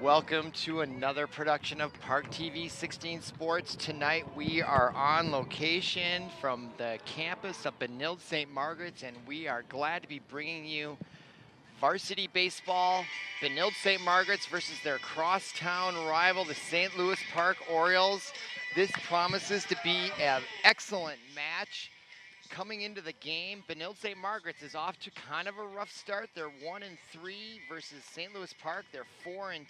Welcome to another production of Park TV 16 Sports. Tonight we are on location from the campus of Benilde-St. Margaret's, and we are glad to be bringing you varsity baseball, Benilde-St. Margaret's versus their crosstown rival, the St. Louis Park Orioles. This promises to be an excellent match. Coming into the game, Benilde-St. Margaret's is off to kind of a rough start. They're 1-3 versus St. Louis Park. They're 4-2.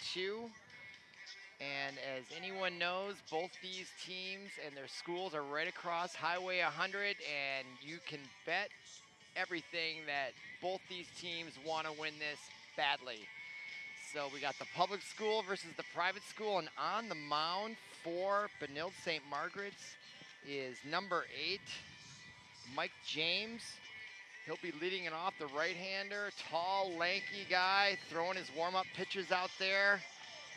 And as anyone knows, both these teams and their schools are right across Highway 100, and you can bet everything that both these teams want to win this badly. So we got the public school versus the private school, and on the mound for Benilde-St. Margaret's is number 8, Mike James. He'll be leading it off, the right-hander, tall, lanky guy, throwing his warm-up pitches out there.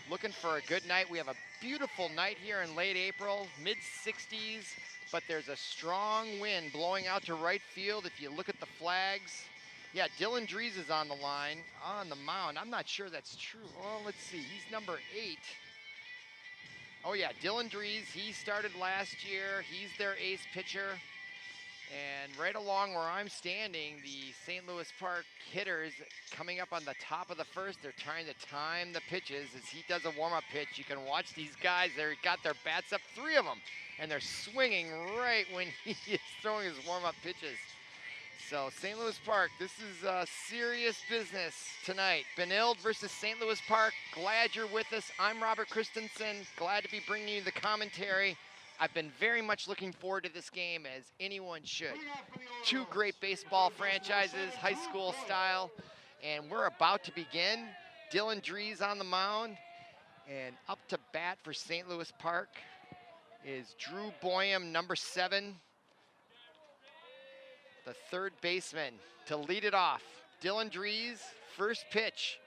Looking for a good night. We have a beautiful night here in late April, mid-60s, but there's a strong wind blowing out to right field. If you look at the flags, yeah, Dylan Dries is on the line, on the mound. I'm not sure that's true. Well, let's see, he's number 8. Oh yeah, Dylan Dries, he started last year. He's their ace pitcher. And right along where I'm standing, the St. Louis Park hitters coming up on the top of the first. They're trying to time the pitches as he does a warm-up pitch. You can watch these guys. They've got their bats up, 3 of them, and they're swinging right when he is throwing his warm-up pitches. So St. Louis Park, this is serious business tonight. Benilde versus St. Louis Park. Glad you're with us. I'm Robert Christensen. Glad to be bringing you the commentary. I've been very much looking forward to this game, as anyone should. 2 great baseball franchises, high school style, and we're about to begin. Dylan Dries on the mound, and up to bat for St. Louis Park is Drew Boyum, number 7, the third baseman, to lead it off. Dylan Dries, first pitch.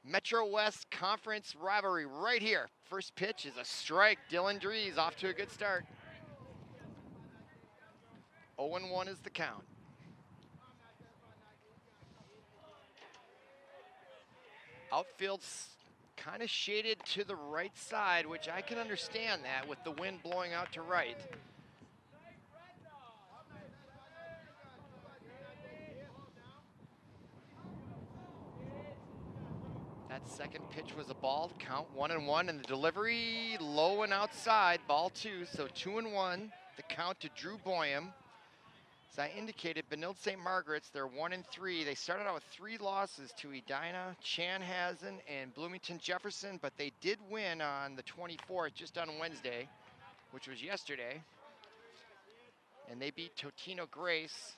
Metro West Conference rivalry right here. First pitch is a strike. Dylan Dries off to a good start. 0-1 is the count. Outfield's kind of shaded to the right side, which I can understand that with the wind blowing out to right. That second pitch was a ball, count 1-1, and the delivery low and outside, ball 2, so 2-1, the count to Drew Boyum. As I indicated, Benilde-St. Margaret's, they're 1-3. They started out with 3 losses to Edina, Chanhassen, and Bloomington Jefferson, but they did win on the 24th, just on Wednesday, which was yesterday. And they beat Totino Grace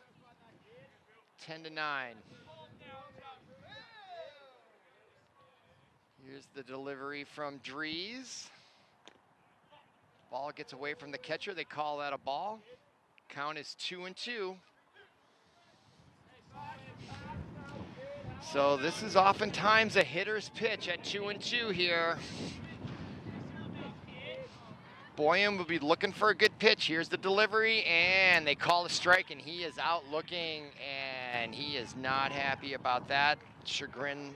10-9. Here's the delivery from Dries. Ball gets away from the catcher. They call that a ball. Count is 2-2. So this is oftentimes a hitter's pitch at 2-2 here. Boyum will be looking for a good pitch. Here's the delivery, and they call a strike, and he is out looking, and he is not happy about that. Chagrin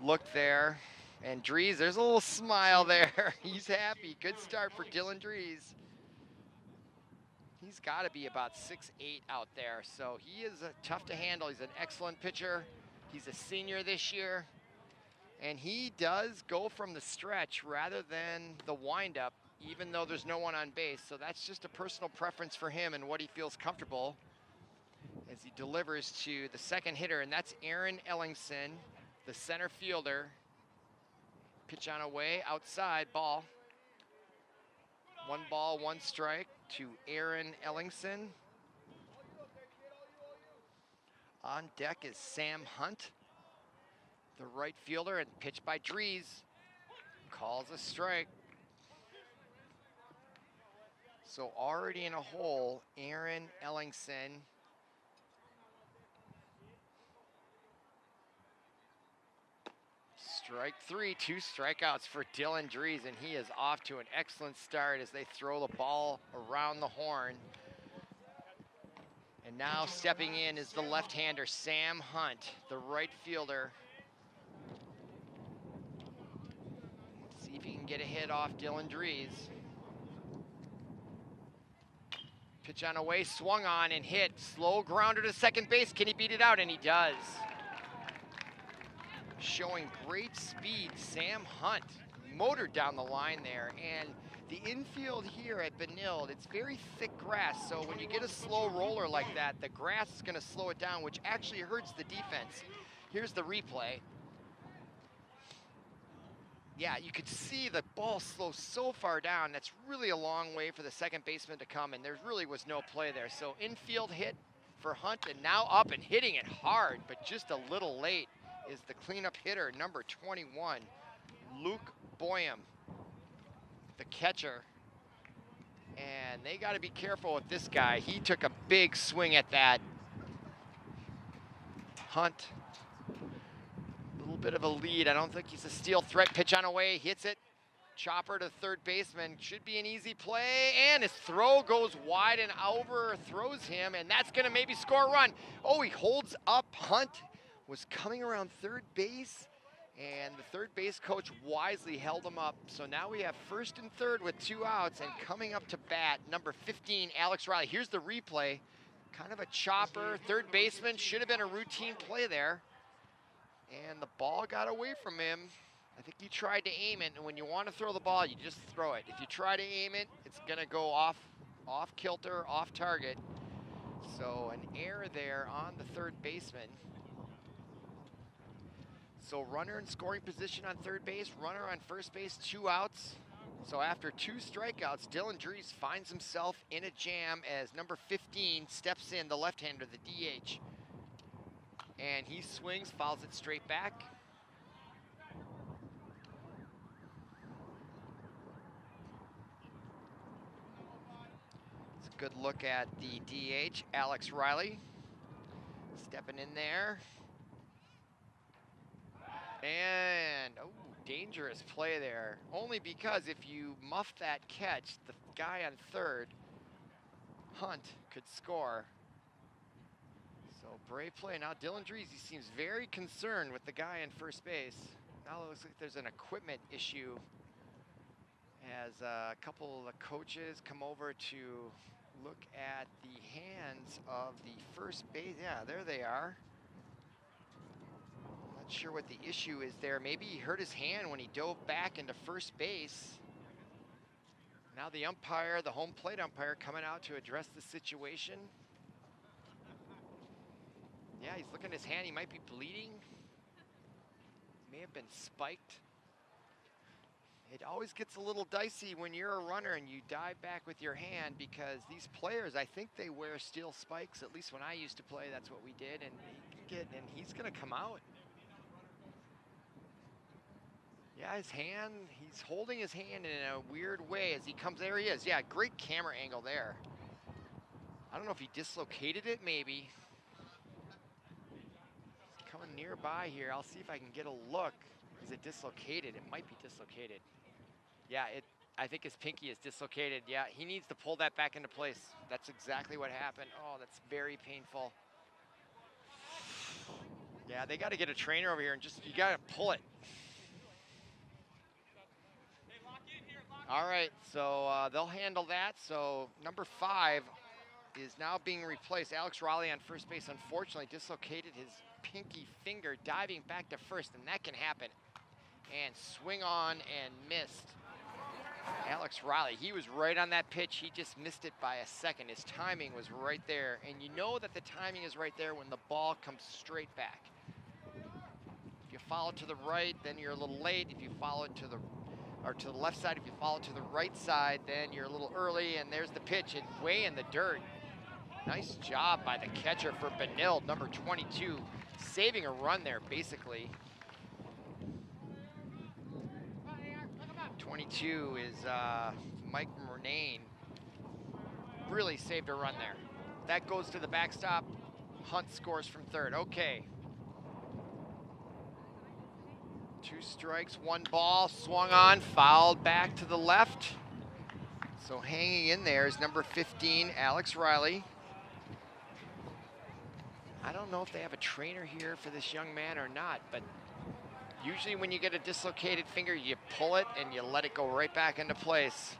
look there. And Dries, there's a little smile there. He's happy. Good start for Dylan Dries. He's got to be about 6'8" out there, so he is tough to handle. He's an excellent pitcher. He's a senior this year, and he does go from the stretch rather than the windup, even though there's no one on base. So that's just a personal preference for him and what he feels comfortable as he delivers to the second hitter, and that's Aaron Ellingson, the center fielder. Pitch on away, outside, ball. 1 ball, 1 strike to Aaron Ellingson. On deck is Sam Hunt, the right fielder, and pitch by Dries. Calls a strike. So already in a hole, Aaron Ellingson. Strike 3, 2 strikeouts for Dylan Dries, and he is off to an excellent start as they throw the ball around the horn. And now stepping in is the left-hander, Sam Hunt, the right fielder. get a hit off Dylan Drees. Pitch on away, swung on and hit. Slow grounder to second base. Can he beat it out? And he does. Showing great speed, Sam Hunt motored down the line there. And the infield here at Benilde, it's very thick grass. So when you get a slow roller like that, the grass is going to slow it down, which actually hurts the defense. Here's the replay. Yeah, you could see the ball slow so far down. That's really a long way for the second baseman to come, and there really was no play there. So infield hit for Hunt, and now up and hitting it hard, but just a little late is the cleanup hitter, number 21, Luke Boyum, the catcher. And they got to be careful with this guy. He took a big swing at that. Hunt. A little bit of a lead. I don't think he's a steal threat. Pitch on away, hits it. Chopper to third baseman. Should be an easy play, and his throw goes wide and overthrows him, and that's gonna maybe score a run. Oh, he holds up. Hunt was coming around third base, and the third base coach wisely held him up. So now we have first and third with 2 outs, and coming up to bat, number 15, Alex Riley. Here's the replay. Kind of a chopper. Third baseman, should have been a routine play there. And the ball got away from him. I think he tried to aim it, and when you want to throw the ball, you just throw it. If you try to aim it, it's gonna go off kilter, off target. So an error there on the third baseman. So runner in scoring position on third base, runner on first base, 2 outs. So after 2 strikeouts, Dylan Drees finds himself in a jam as number 15 steps in, the left-hander, the DH. And he swings, fouls it straight back. It's a good look at the DH, Alex Riley. Stepping in there. And, oh, dangerous play there. Only because if you muff that catch, the guy on third, Hunt, could score. So brave play. Now Dylan Drees, he seems very concerned with the guy in first base. Now it looks like there's an equipment issue as a couple of the coaches come over to look at the hands of the first base. Yeah, there they are. Not sure what the issue is there. Maybe he hurt his hand when he dove back into first base. Now the umpire, the home plate umpire, coming out to address the situation. Yeah, he's looking at his hand. He might be bleeding. May have been spiked. It always gets a little dicey when you're a runner and you dive back with your hand, because these players, I think they wear steel spikes. At least when I used to play, that's what we did. And he's going to come out. Yeah, his hand, he's holding his hand in a weird way as he comes. There he is. Yeah, great camera angle there. I don't know if he dislocated it, maybe. Coming nearby here. I'll see if I can get a look. Is it dislocated? It might be dislocated. Yeah, I think his pinky is dislocated. Yeah, he needs to pull that back into place. That's exactly what happened. Oh, that's very painful. Yeah, they got to get a trainer over here and just, you got to pull it. All right, so they'll handle that. So number 5 is now being replaced. Alex Riley on first base, unfortunately, dislocated his pinky finger diving back to first, and that can happen. And swing on and missed. Alex Riley, he was right on that pitch. He just missed it by a second. His timing was right there, and you know that the timing is right there when the ball comes straight back. If you follow to the right, then you're a little late. If you follow it to the left side, if you follow to the right side, then you're a little early, and there's the pitch, and way in the dirt. Nice job by the catcher for Benilde, number 22, saving a run there, basically. 22 is Mike Murnane. Really saved a run there. That goes to the backstop. Hunt scores from third. Okay. 2 strikes, 1 ball, swung on, fouled back to the left. So hanging in there is number 15, Alex Riley. I don't know if they have a trainer here for this young man or not, but Usually when you get a dislocated finger, you pull it and you let it go right back into place.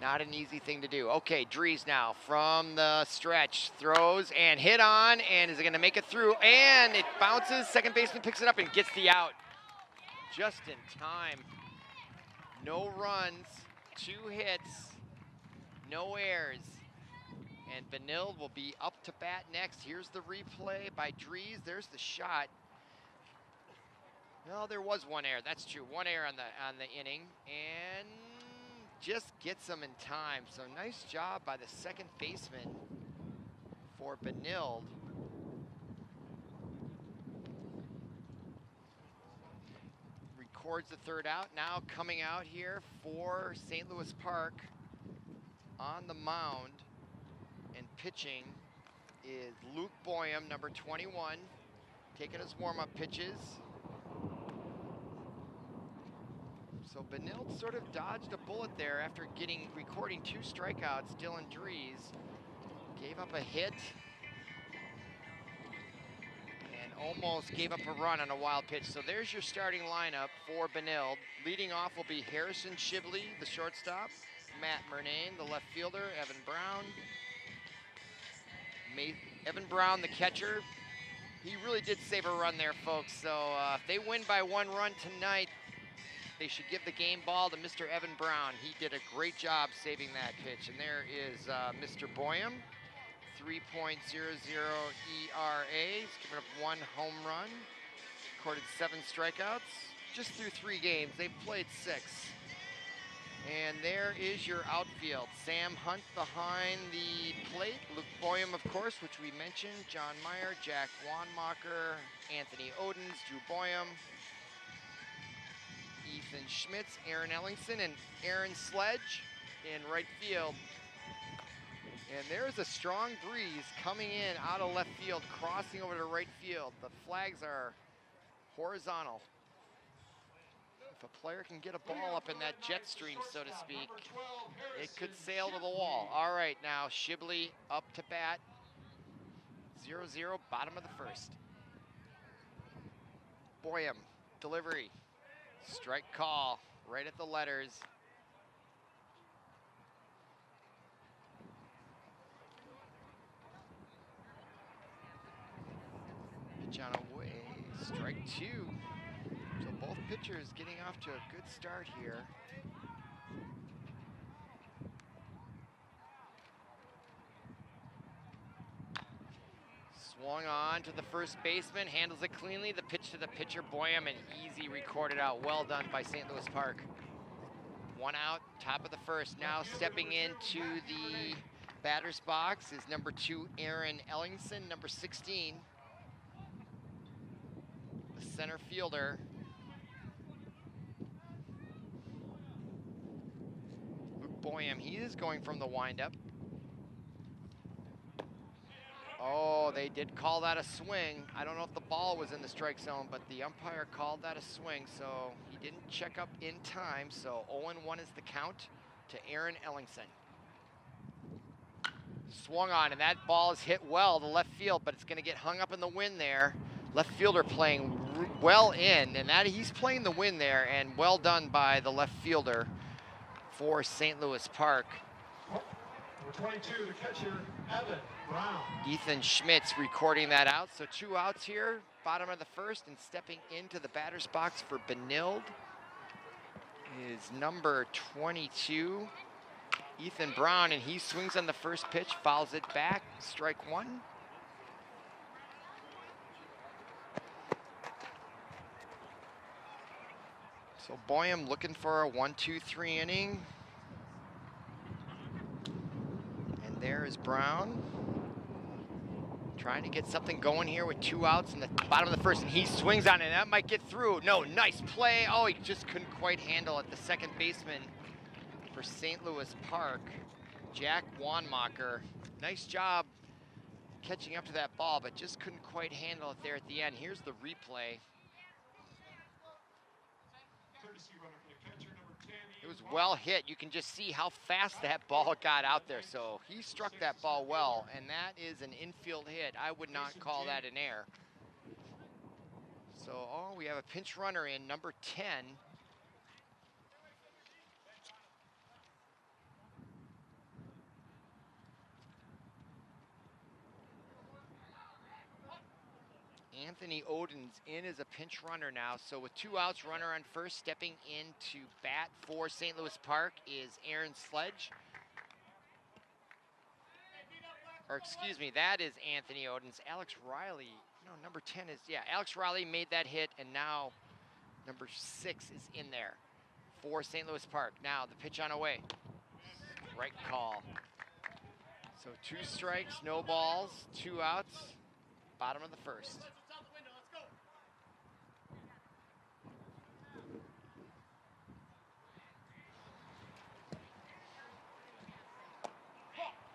Not an easy thing to do. Okay, Dries now from the stretch, throws and hit on, and is it gonna make it through? And it bounces, second baseman picks it up and gets the out. Just in time. No runs, 2 hits, no errors. And Benilde will be up to bat next. Here's the replay by Dries. There's the shot. Well, there was 1 error. That's true. 1 error on the inning, and just gets them in time. So nice job by the second baseman for Benilde. Records the 3rd out. Now coming out here for St. Louis Park on the mound and pitching is Luke Boyum, number 21, taking his warm-up pitches. So Benilde sort of dodged a bullet there after recording 2 strikeouts. Dylan Dries gave up a hit and almost gave up a run on a wild pitch. So there's your starting lineup for Benilde. Leading off will be Harrison Shibley, the shortstop, Matt Murnane, the left fielder, Evan Brown. Evan Brown, the catcher. He really did save a run there, folks. So if they win by 1 run tonight, they should give the game ball to Mr. Evan Brown. He did a great job saving that pitch. And there is Mr. Boyum, 3.00 ERA. He's given up 1 home run, recorded 7 strikeouts, just through 3 games. They've played 6. And there is your outfield. Sam Hunt behind the plate. Luke Boyum, of course, which we mentioned. John Meyer, Jack Wanmacher, Anthony Odens, Drew Boyum, Ethan Schmitz, Aaron Ellingson, and Aaron Sledge in right field. And there's a strong breeze coming in out of left field, crossing over to right field. The flags are horizontal. If a player can get a ball up in that jet stream, so to speak, it could sail to the wall. All right, now Shibley up to bat. 0-0, bottom of the 1st. Boyum, delivery. Strike call, right at the letters. Pitch on away, strike 2. So both pitchers getting off to a good start here. Swung on to the first baseman, handles it cleanly. The pitch to the pitcher, Boyum, and easy recorded out. Well done by St. Louis Park. 1 out, top of the 1st. Now stepping into the batter's box is number 2, Aaron Ellingson, number 16. The center fielder. Boyum, he is going from the windup. Oh, they did call that a swing. I don't know if the ball was in the strike zone, but the umpire called that a swing, so he didn't check up in time. So 0-1 is the count to Aaron Ellingson. Swung on, and that ball is hit well to left field, but it's going to get hung up in the wind there. Left fielder playing well in, and he's playing the wind there, and well done by the left fielder for St. Louis Park. Number 22, the catcher, Evan Brown. Ethan Schmitz recording that out. So 2 outs here, bottom of the 1st, and stepping into the batter's box for Benilde is number 22, Ethan Brown, and he swings on the first pitch, fouls it back, strike 1. So Boyum looking for a 1-2-3 inning. And there is Brown trying to get something going here with 2 outs in the bottom of the 1st, and he swings on it, and that might get through. No, nice play. Oh, he just couldn't quite handle it. The second baseman for St. Louis Park, Jack Wanmacher. Nice job catching up to that ball, but just couldn't quite handle it there at the end. Here's the replay. It was well hit. You can just see how fast that ball got out there. So he struck that ball well, and that is an infield hit. I would not call that an error. So, oh, we have a pinch runner in, number 10. Anthony Oden's in as a pinch runner now. So with 2 outs, runner on first, stepping in to bat for St. Louis Park is Aaron Sledge. Or excuse me, that is Anthony Oden's. Alex Riley, no, number 10 is, yeah, Alex Riley made that hit, and now number 6 is in there for St. Louis Park. Now the pitch on away. Right call. So 2 strikes, no balls, 2 outs, bottom of the first.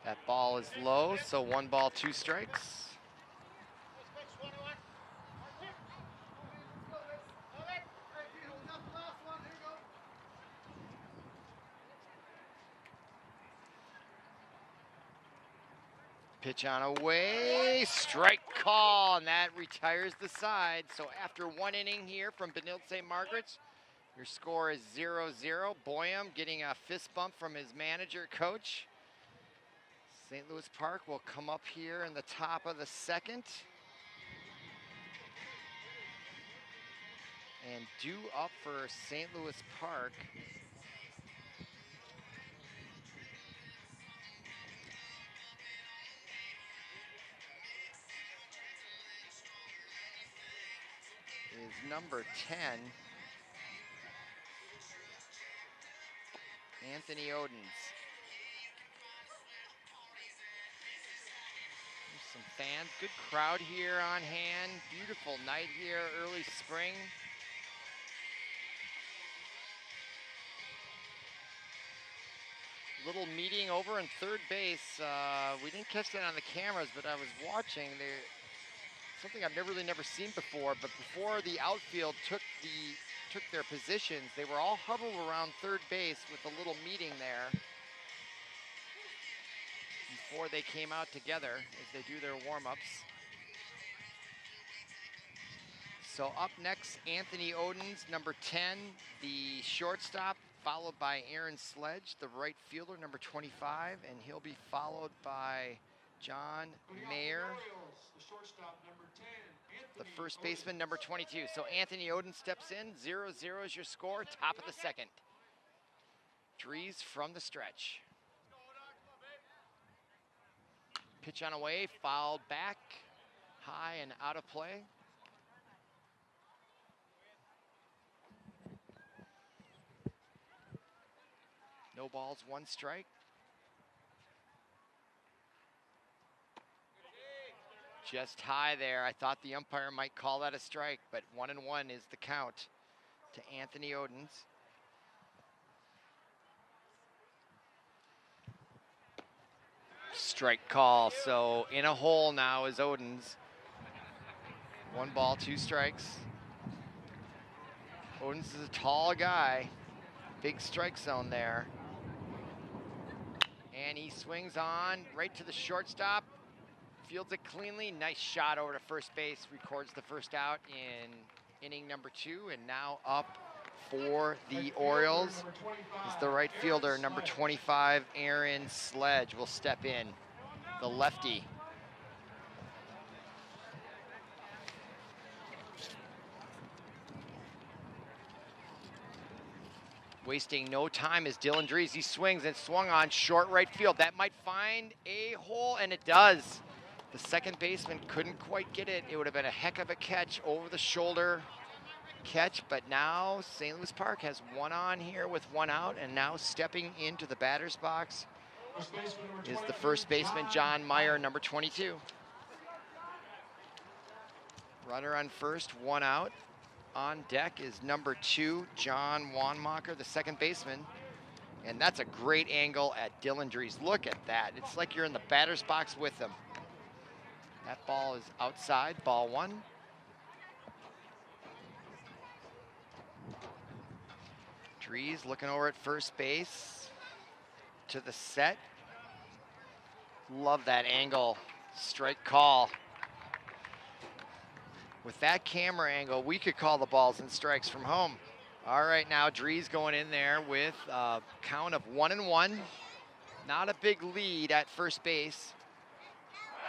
That ball is low, so 1 ball, 2 strikes. Pitch on away, strike call, and that retires the side. So after 1 inning here from Benilde-St. Margaret's, your score is 0-0. Boyum getting a fist bump from his manager, coach. St. Louis Park will come up here in the top of the second. And due up for St. Louis Park is number 10, Anthony Oden's. There's some fans, good crowd here on hand. Beautiful night here, early spring. Little meeting over in third base. We didn't catch that on the cameras, but I was watching. Something I've never seen before. But before the outfield took their positions, they were all huddled around third base with a little meeting there before they came out together as they do their warm-ups. So up next, Anthony Oden's, number 10, the shortstop, followed by Aaron Sledge, the right fielder, number 25, and he'll be followed by John Mayer, the first baseman, number 22. So Anthony Oden steps in, 0-0 is your score, top of the second. Dries from the stretch. Pitch on away, fouled back, high and out of play. No balls, 1 strike. Just high there. I thought the umpire might call that a strike, but 1-1 is the count to Anthony Oden's. Strike call, so in a hole now is Oden's. 1 ball, 2 strikes. Oden's is a tall guy. Big strike zone there. And he swings on right to the shortstop. Fields it cleanly. Nice shot over to first base. Records the first out in inning number 2. And now up for the Orioles is the right fielder, number 25, Aaron Sledge will step in, the lefty. Wasting no time as Dylan Dries, he swings and swung on short right field. That might find a hole, and it does. The second baseman couldn't quite get it. It would have been a heck of a catch, over the shoulder catch, but now St. Louis Park has 1 on here with 1 out, and now stepping into the batter's box is the first baseman, John Mayer, number 22. Runner on first, 1 out. On deck is number 2, John Wanmacher, the second baseman. And that's a great angle at Dylan Dries. Look at that. It's like you're in the batter's box with him. That ball is outside, ball 1. Dries looking over at first base to the set. Love that angle. Strike call. With that camera angle, we could call the balls and strikes from home. All right, now Drees going in there with a count of 1-1. Not a big lead at first base,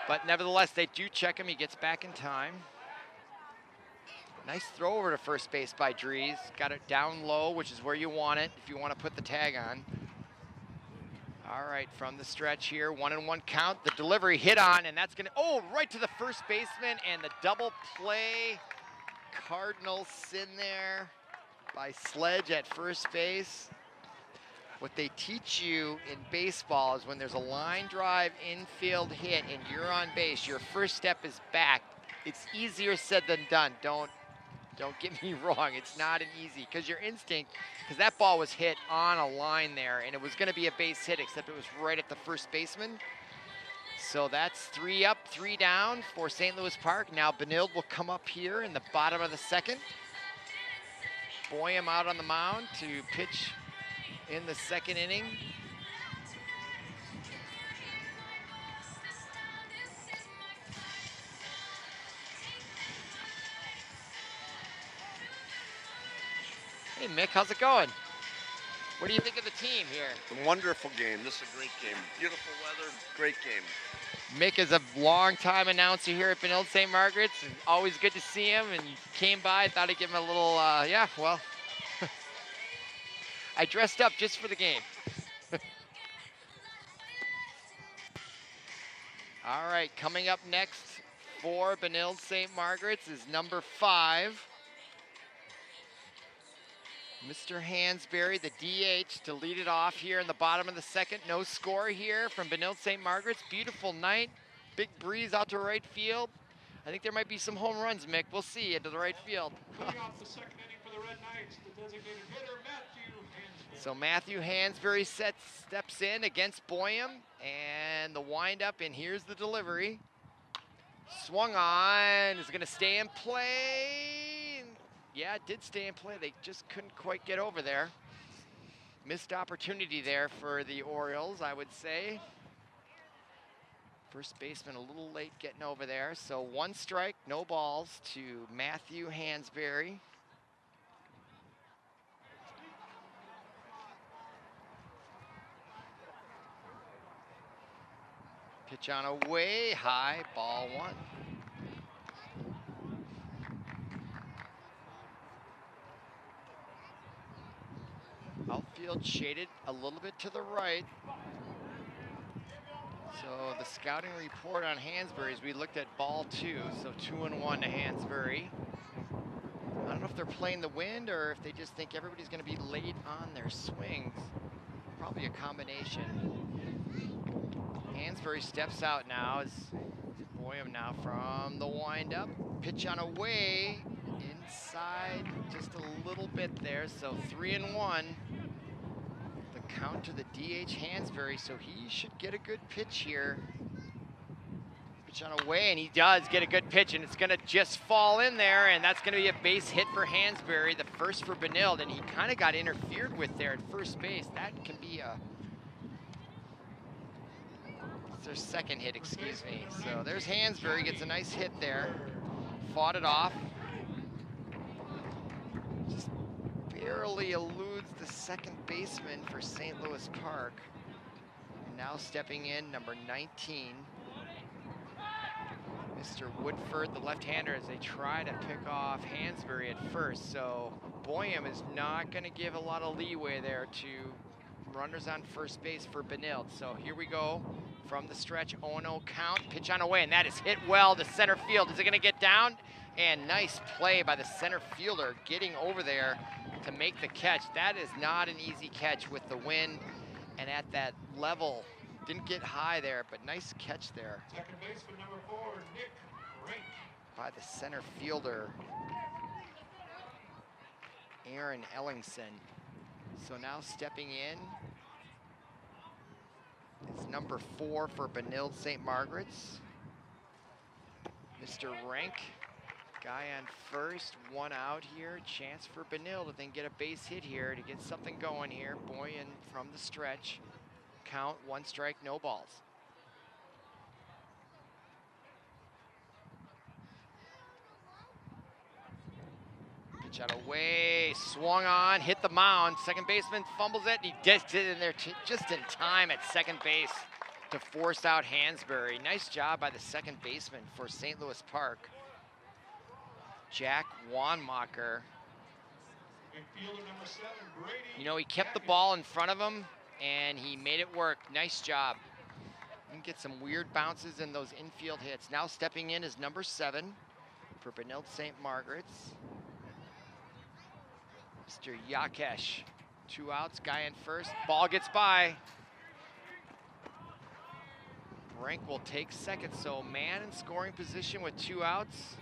but nevertheless, they do check him. He gets back in time. Nice throw over to first base by Drees. Got it down low, which is where you want it if you want to put the tag on. All right, from the stretch here, 1-1 count. The delivery hit on, and that's gonna, right to the first baseman, and the double play. Cardinals in there by Sledge at first base. What they teach you in baseball is when there's a line drive infield hit and you're on base, your first step is back. It's easier said than done. Don't get me wrong, it's not an easy, because your instinct, because that ball was hit on a line there, and it was gonna be a base hit, except it was right at the first baseman. So that's 3 up, 3 down for St. Louis Park. Now Benilde will come up here in the bottom of the second. Boyum out on the mound to pitch in the second inning. Hey Mick, how's it going? What do you think of the team here? A wonderful game. This is a great game. Beautiful weather, great game. Mick is a long-time announcer here at Benilde-St. Margaret's. Always good to see him, and you came by, thought I'd give him a little, well, I dressed up just for the game. All right, coming up next for Benilde-St. Margaret's is number 5. Mr. Hansberry, the DH, to lead it off here in the bottom of the second. No score here from Benilde-St. Margaret's. Beautiful night. Big breeze out to right field. I think there might be some home runs, Mick. We'll see into the right field. Leading off the second inning for the Red Knights, the designated hitter, Matthew Hansberry. So Matthew Hansberry steps in against Boyum, and the windup, and here's the delivery. Swung on, is gonna stay in play. Yeah, it did stay in play. They just couldn't quite get over there. Missed opportunity there for the Orioles, I would say. First baseman a little late getting over there. So 1 strike, no balls to Matthew Hansberry. Pitch on a way high, ball 1. Outfield shaded a little bit to the right. So the scouting report on Hansberry is we looked at ball 2, so 2-1 to Hansberry. I don't know if they're playing the wind or if they just think everybody's going to be late on their swings. Probably a combination. Hansberry steps out now as Boyum now from the windup. Pitch on a way, inside just a little bit there, so 3-1. The count to the DH Hansberry, so he should get a good pitch here. Pitch on a way, and he does get a good pitch, and it's gonna just fall in there, and that's gonna be a base hit for Hansberry, the first for Benilde, and he kind of got interfered with there at first base. That can be a, it's their second hit, excuse me. So there's Hansberry, gets a nice hit there. Fought it off. Just barely eludes the second baseman for St. Louis Park. And now stepping in, number 19. Mr. Woodford, the left-hander, as they try to pick off Hansberry at first. So Boyum is not going to give a lot of leeway there to runners on first base for Benilde. So here we go from the stretch, 0-0 count, pitch on away, and that is hit well to center field. Is it going to get down? And nice play by the center fielder getting over there to make the catch. That is not an easy catch with the wind and at that level. Didn't get high there, but nice catch there. Second baseman number 4, Nick Rank. By the center fielder, Aaron Ellingson. So now stepping in is number 4 for Benilde-St. Margaret's, Mr. Rank. Guy on first, 1 out here. Chance for Benilde to then get a base hit here to get something going here. Boyum from the stretch. Count, 1 strike, no balls. Pitch out away, swung on, hit the mound. Second baseman fumbles it, and he gets it in there just in time at second base to force out Hansberry. Nice job by the second baseman for St. Louis Park. Jack Wanmacher. Infielder number 7, Brady. You know, he kept the ball in front of him, and he made it work. Nice job. You can get some weird bounces in those infield hits. Now stepping in is number 7 for Benilde-St. Margaret's, Mr. Yakesh. 2 outs, guy in first. Ball gets by. Brink will take second, so man in scoring position with 2 outs.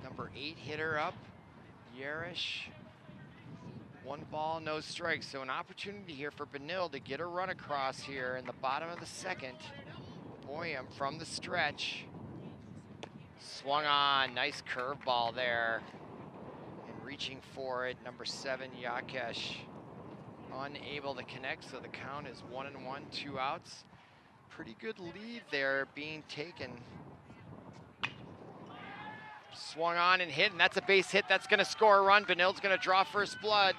Number 8 hitter up, Yerish. 1 ball, no strikes. So an opportunity here for Benilde to get a run across here in the bottom of the second. Boyum from the stretch. Swung on, nice curveball there. And reaching for it, number 7, Yakesh. Unable to connect, so the count is 1-1, 2 outs. Pretty good lead there being taken. Swung on and hit, and that's a base hit. That's gonna score a run. Benilde's gonna draw first blood.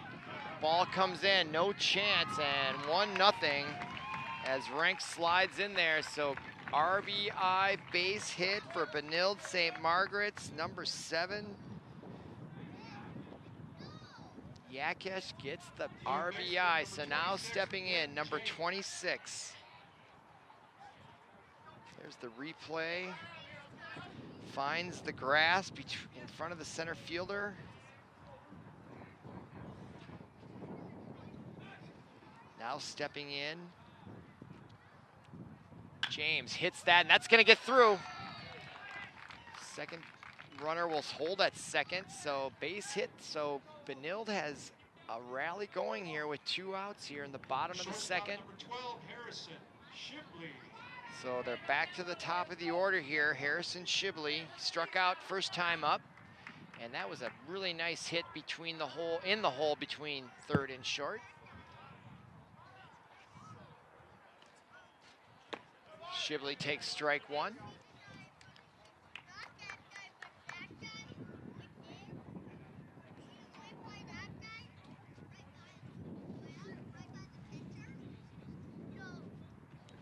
Ball comes in, no chance, and 1-0 as Rank slides in there. So RBI base hit for Benilde-St. Margaret's, number 7. Yakesh gets the RBI, so now stepping in, number 26. There's the replay. Finds the grass in front of the center fielder. Now stepping in. James hits that, and that's gonna get through. Second runner will hold at second, so base hit. So Benilde has a rally going here with 2 outs here in the bottom of the second. Number 12, Harrison Shibley. So they're back to the top of the order here. Harrison Shibley struck out first time up, and that was a really nice hit between the hole between third and short. Shibley takes strike 1.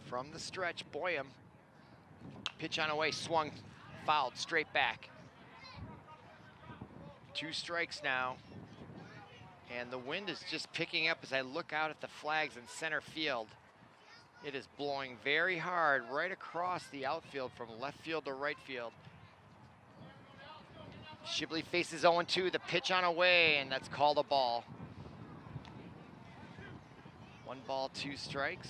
From the stretch, Boyum. Pitch on away, swung, fouled, straight back. 2 strikes now. And the wind is just picking up as I look out at the flags in center field. It is blowing very hard right across the outfield from left field to right field. Shibley faces 0-2, the pitch on away, and that's called a ball. 1 ball, 2 strikes.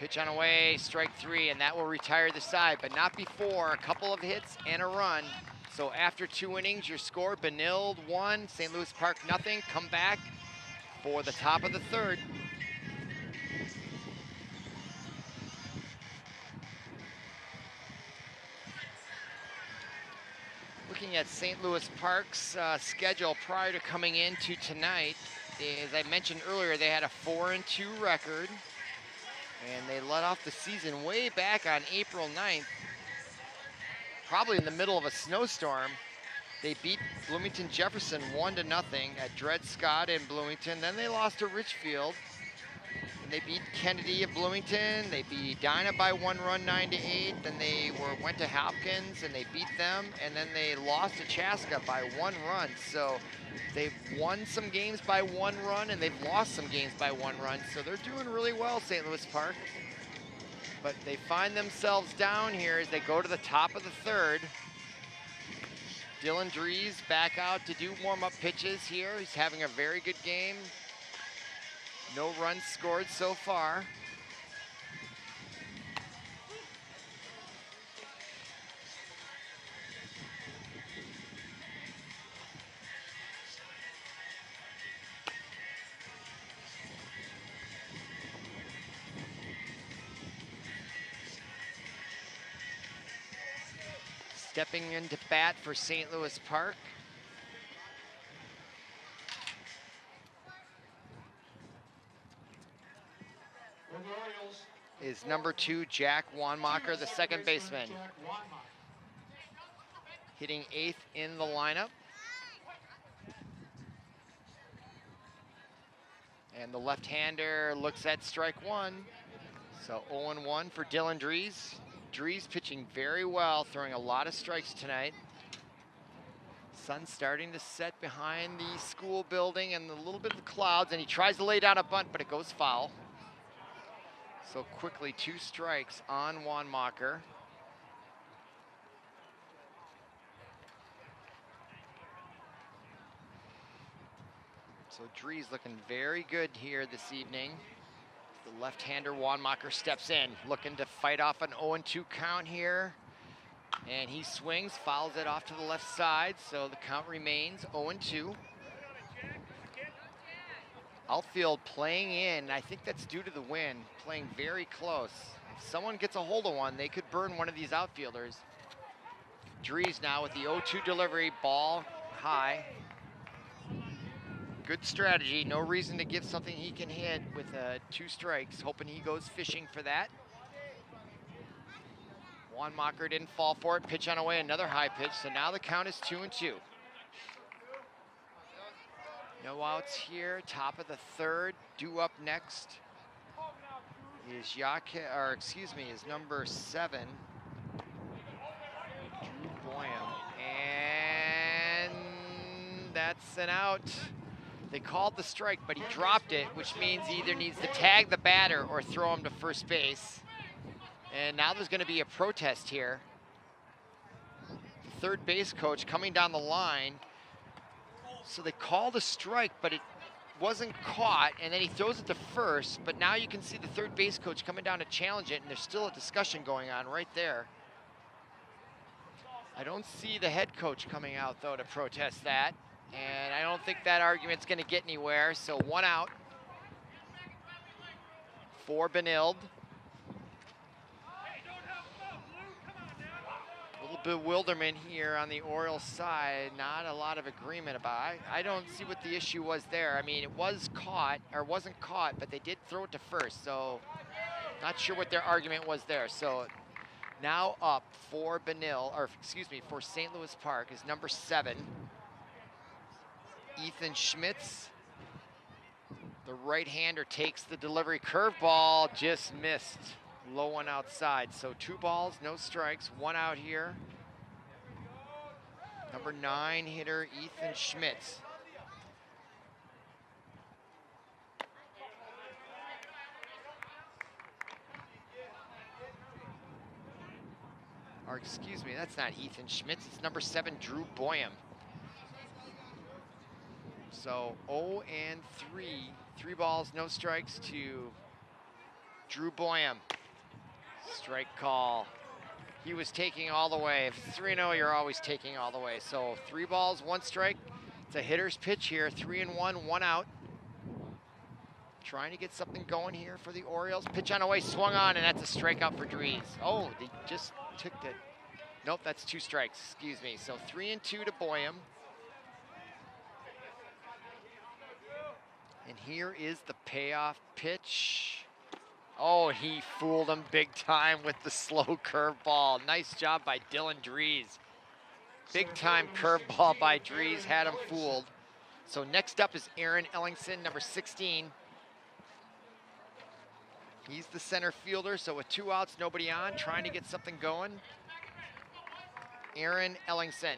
Pitch on away, strike 3, and that will retire the side, but not before a couple of hits and a run. So after 2 innings, your score, Benilde 1, St. Louis Park 0. Come back for the top of the third. Looking at St. Louis Park's schedule prior to coming into tonight, as I mentioned earlier, they had a 4-2 record. And they let off the season way back on April 9th, probably in the middle of a snowstorm. They beat Bloomington Jefferson 1-0 at Dred Scott in Bloomington. Then they lost to Richfield. And they beat Kennedy of Bloomington. They beat Edina by 1 run, 9-8. Then they went to Hopkins and they beat them. And then they lost to Chaska by 1 run. So they've won some games by 1 run and they've lost some games by 1 run. So they're doing really well, St. Louis Park. But they find themselves down here as they go to the top of the third. Dylan Dries back out to do warm-up pitches here. He's having a very good game. No runs scored so far. Stepping into bat for St. Louis Park. For the Orioles, Is number 2, Jack Wanmacher, the second baseman. Jack Wanmacher. Hitting 8th in the lineup. And the left-hander looks at strike 1. So 0-1 for Dylan Dries. Dries pitching very well, throwing a lot of strikes tonight. Sun's starting to set behind the school building and a little bit of the clouds, and he tries to lay down a bunt, but it goes foul. So quickly, 2 strikes on Wanmacher. So Dries looking very good here this evening. The left-hander Wanmacher steps in, looking to fight off an 0-2 count here. And he swings, fouls it off to the left side, so the count remains 0-2. Outfield playing in, I think that's due to the wind, playing very close. If someone gets a hold of one, they could burn one of these outfielders. Dries now with the 0-2 delivery, ball high. Good strategy, no reason to give something he can hit with 2 strikes, hoping he goes fishing for that. Wanmacher didn't fall for it, pitch on away, another high pitch, so now the count is 2-2. No outs here, top of the 3rd. Due up next is is number 7, Drew Boyum, and that's an out. They called the strike, but he dropped it, which means he either needs to tag the batter or throw him to first base. And now there's going to be a protest here. The third base coach coming down the line. So they called a strike, but it wasn't caught, and then he throws it to first, but now you can see the third base coach coming down to challenge it, and there's still a discussion going on right there. I don't see the head coach coming out, though, to protest that, and I don't think that argument's going to get anywhere, so 1 out for Benilde. A little bewilderment here on the Orioles side, not a lot of agreement about it. I don't see what the issue was there. I mean, it was caught, or wasn't caught, but they did throw it to first, so not sure what their argument was there. So now up for for St. Louis Park is number 7, Ethan Schmitz. The right-hander takes the delivery, curveball, just missed. Low one outside, so 2 balls, no strikes, 1 out here. Number 9 hitter, Ethan Schmitz. Or excuse me, that's not Ethan Schmitz, it's number 7, Drew Boyum. So 0-3, 3 balls, no strikes to Drew Boyum. Strike call. He was taking all the way. If it's 3-0, you're always taking all the way. So 3 balls, 1 strike. It's a hitter's pitch here. 3-1, 1 out. Trying to get something going here for the Orioles. Pitch on away, swung on, and that's a strikeout for Dries. Oh, they just took it. Nope, that's 2 strikes, excuse me. So 3-2 to Boyum. And here is the payoff pitch. Oh, he fooled him big time with the slow curveball. Nice job by Dylan Dries. Big time curveball by Dries, had him fooled. So next up is Aaron Ellingson, number 16. He's the center fielder, so with 2 outs, nobody on, trying to get something going. Aaron Ellingson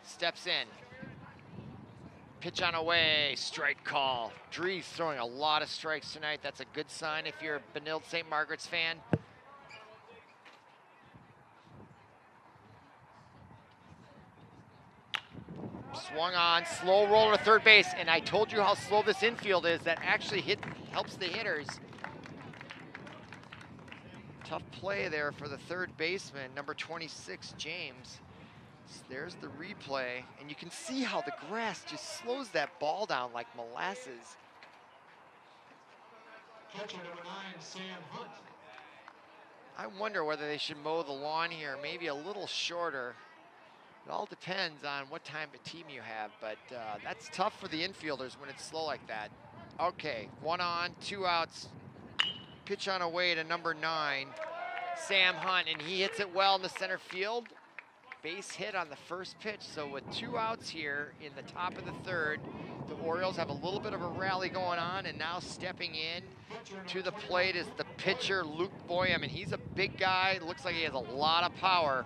steps in. Pitch on away, strike call. Dries throwing a lot of strikes tonight. That's a good sign if you're a Benilde-St. Margaret's fan. Swung on, slow roller to third base, and I told you how slow this infield is. That actually helps the hitters. Tough play there for the third baseman, number 26, James. There's the replay, and you can see how the grass just slows that ball down like molasses. Catcher number 9, Sam Hunt. I wonder whether they should mow the lawn here, maybe a little shorter. It all depends on what type of team you have, but that's tough for the infielders when it's slow like that. Okay, 1 on, 2 outs. Pitch on away to number 9, Sam Hunt, and he hits it well in the center field. Base hit on the first pitch. So with 2 outs here in the top of the 3rd, the Orioles have a little bit of a rally going on, and now stepping in to the plate is the pitcher, Luke Boyum, and he's a big guy. Looks like he has a lot of power.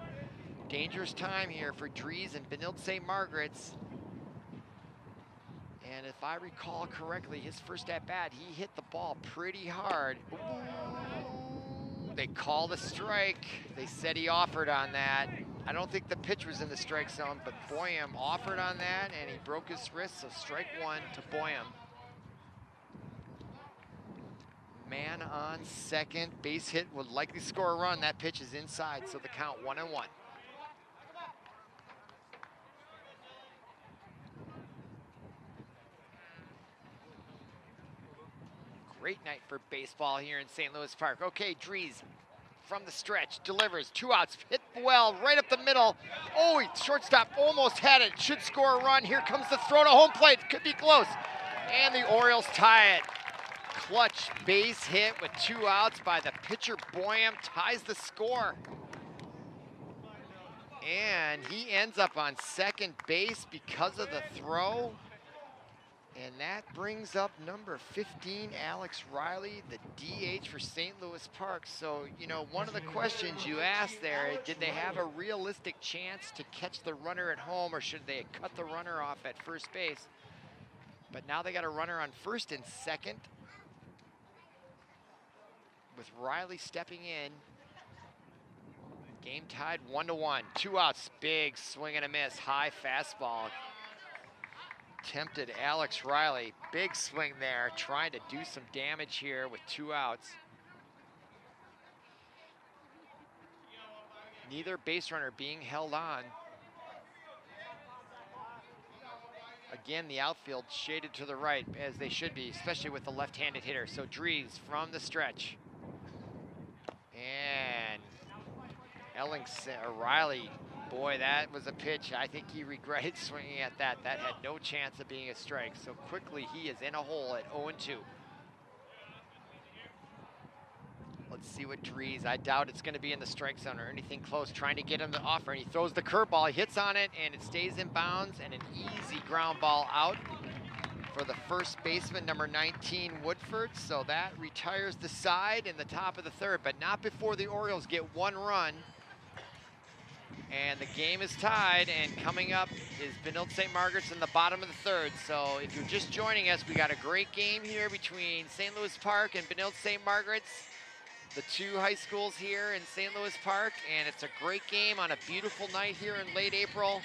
Dangerous time here for Dries and Benilde-St. Margaret's. And if I recall correctly, his first at-bat, he hit the ball pretty hard. Ooh, they called a strike. They said he offered on that. I don't think the pitch was in the strike zone, but Boyum offered on that, and he broke his wrist, so strike 1 to Boyum. Man on second, base hit, would likely score a run. That pitch is inside, so the count 1-1. Great night for baseball here in St. Louis Park. Okay, Dries from the stretch, delivers, 2 outs, hit well, right up the middle. Oh, shortstop almost had it, should score a run. Here comes the throw to home plate, could be close. And the Orioles tie it. Clutch base hit with 2 outs by the pitcher Boyum, ties the score. And he ends up on second base because of the throw. And that brings up number 15, Alex Riley, the DH for St. Louis Park. So, you know, one of the questions you asked there, did they have a realistic chance to catch the runner at home, or should they cut the runner off at first base? But now they got a runner on first and second, with Riley stepping in. Game tied 1-1, 2 outs, big swing and a miss, high fastball. Tempted Alex Riley, big swing there, trying to do some damage here with 2 outs. Neither base runner being held on. Again, the outfield shaded to the right, as they should be, especially with the left-handed hitter. So Dries from the stretch. And Riley, boy, that was a pitch. I think he regretted swinging at that. That had no chance of being a strike. So quickly, he is in a hole at 0-2. Let's see what Dries, I doubt it's going to be in the strike zone or anything close, trying to get him to offer. And he throws the curveball, he hits on it, and it stays in bounds, and an easy ground ball out for the first baseman, number 19, Woodford. So that retires the side in the top of the 3rd, but not before the Orioles get 1 run. And the game is tied, and coming up is Benilde-St. Margaret's in the bottom of the 3rd. So if you're just joining us, we got a great game here between St. Louis Park and Benilde-St. Margaret's, the 2 high schools here in St. Louis Park, and it's a great game on a beautiful night here in late April.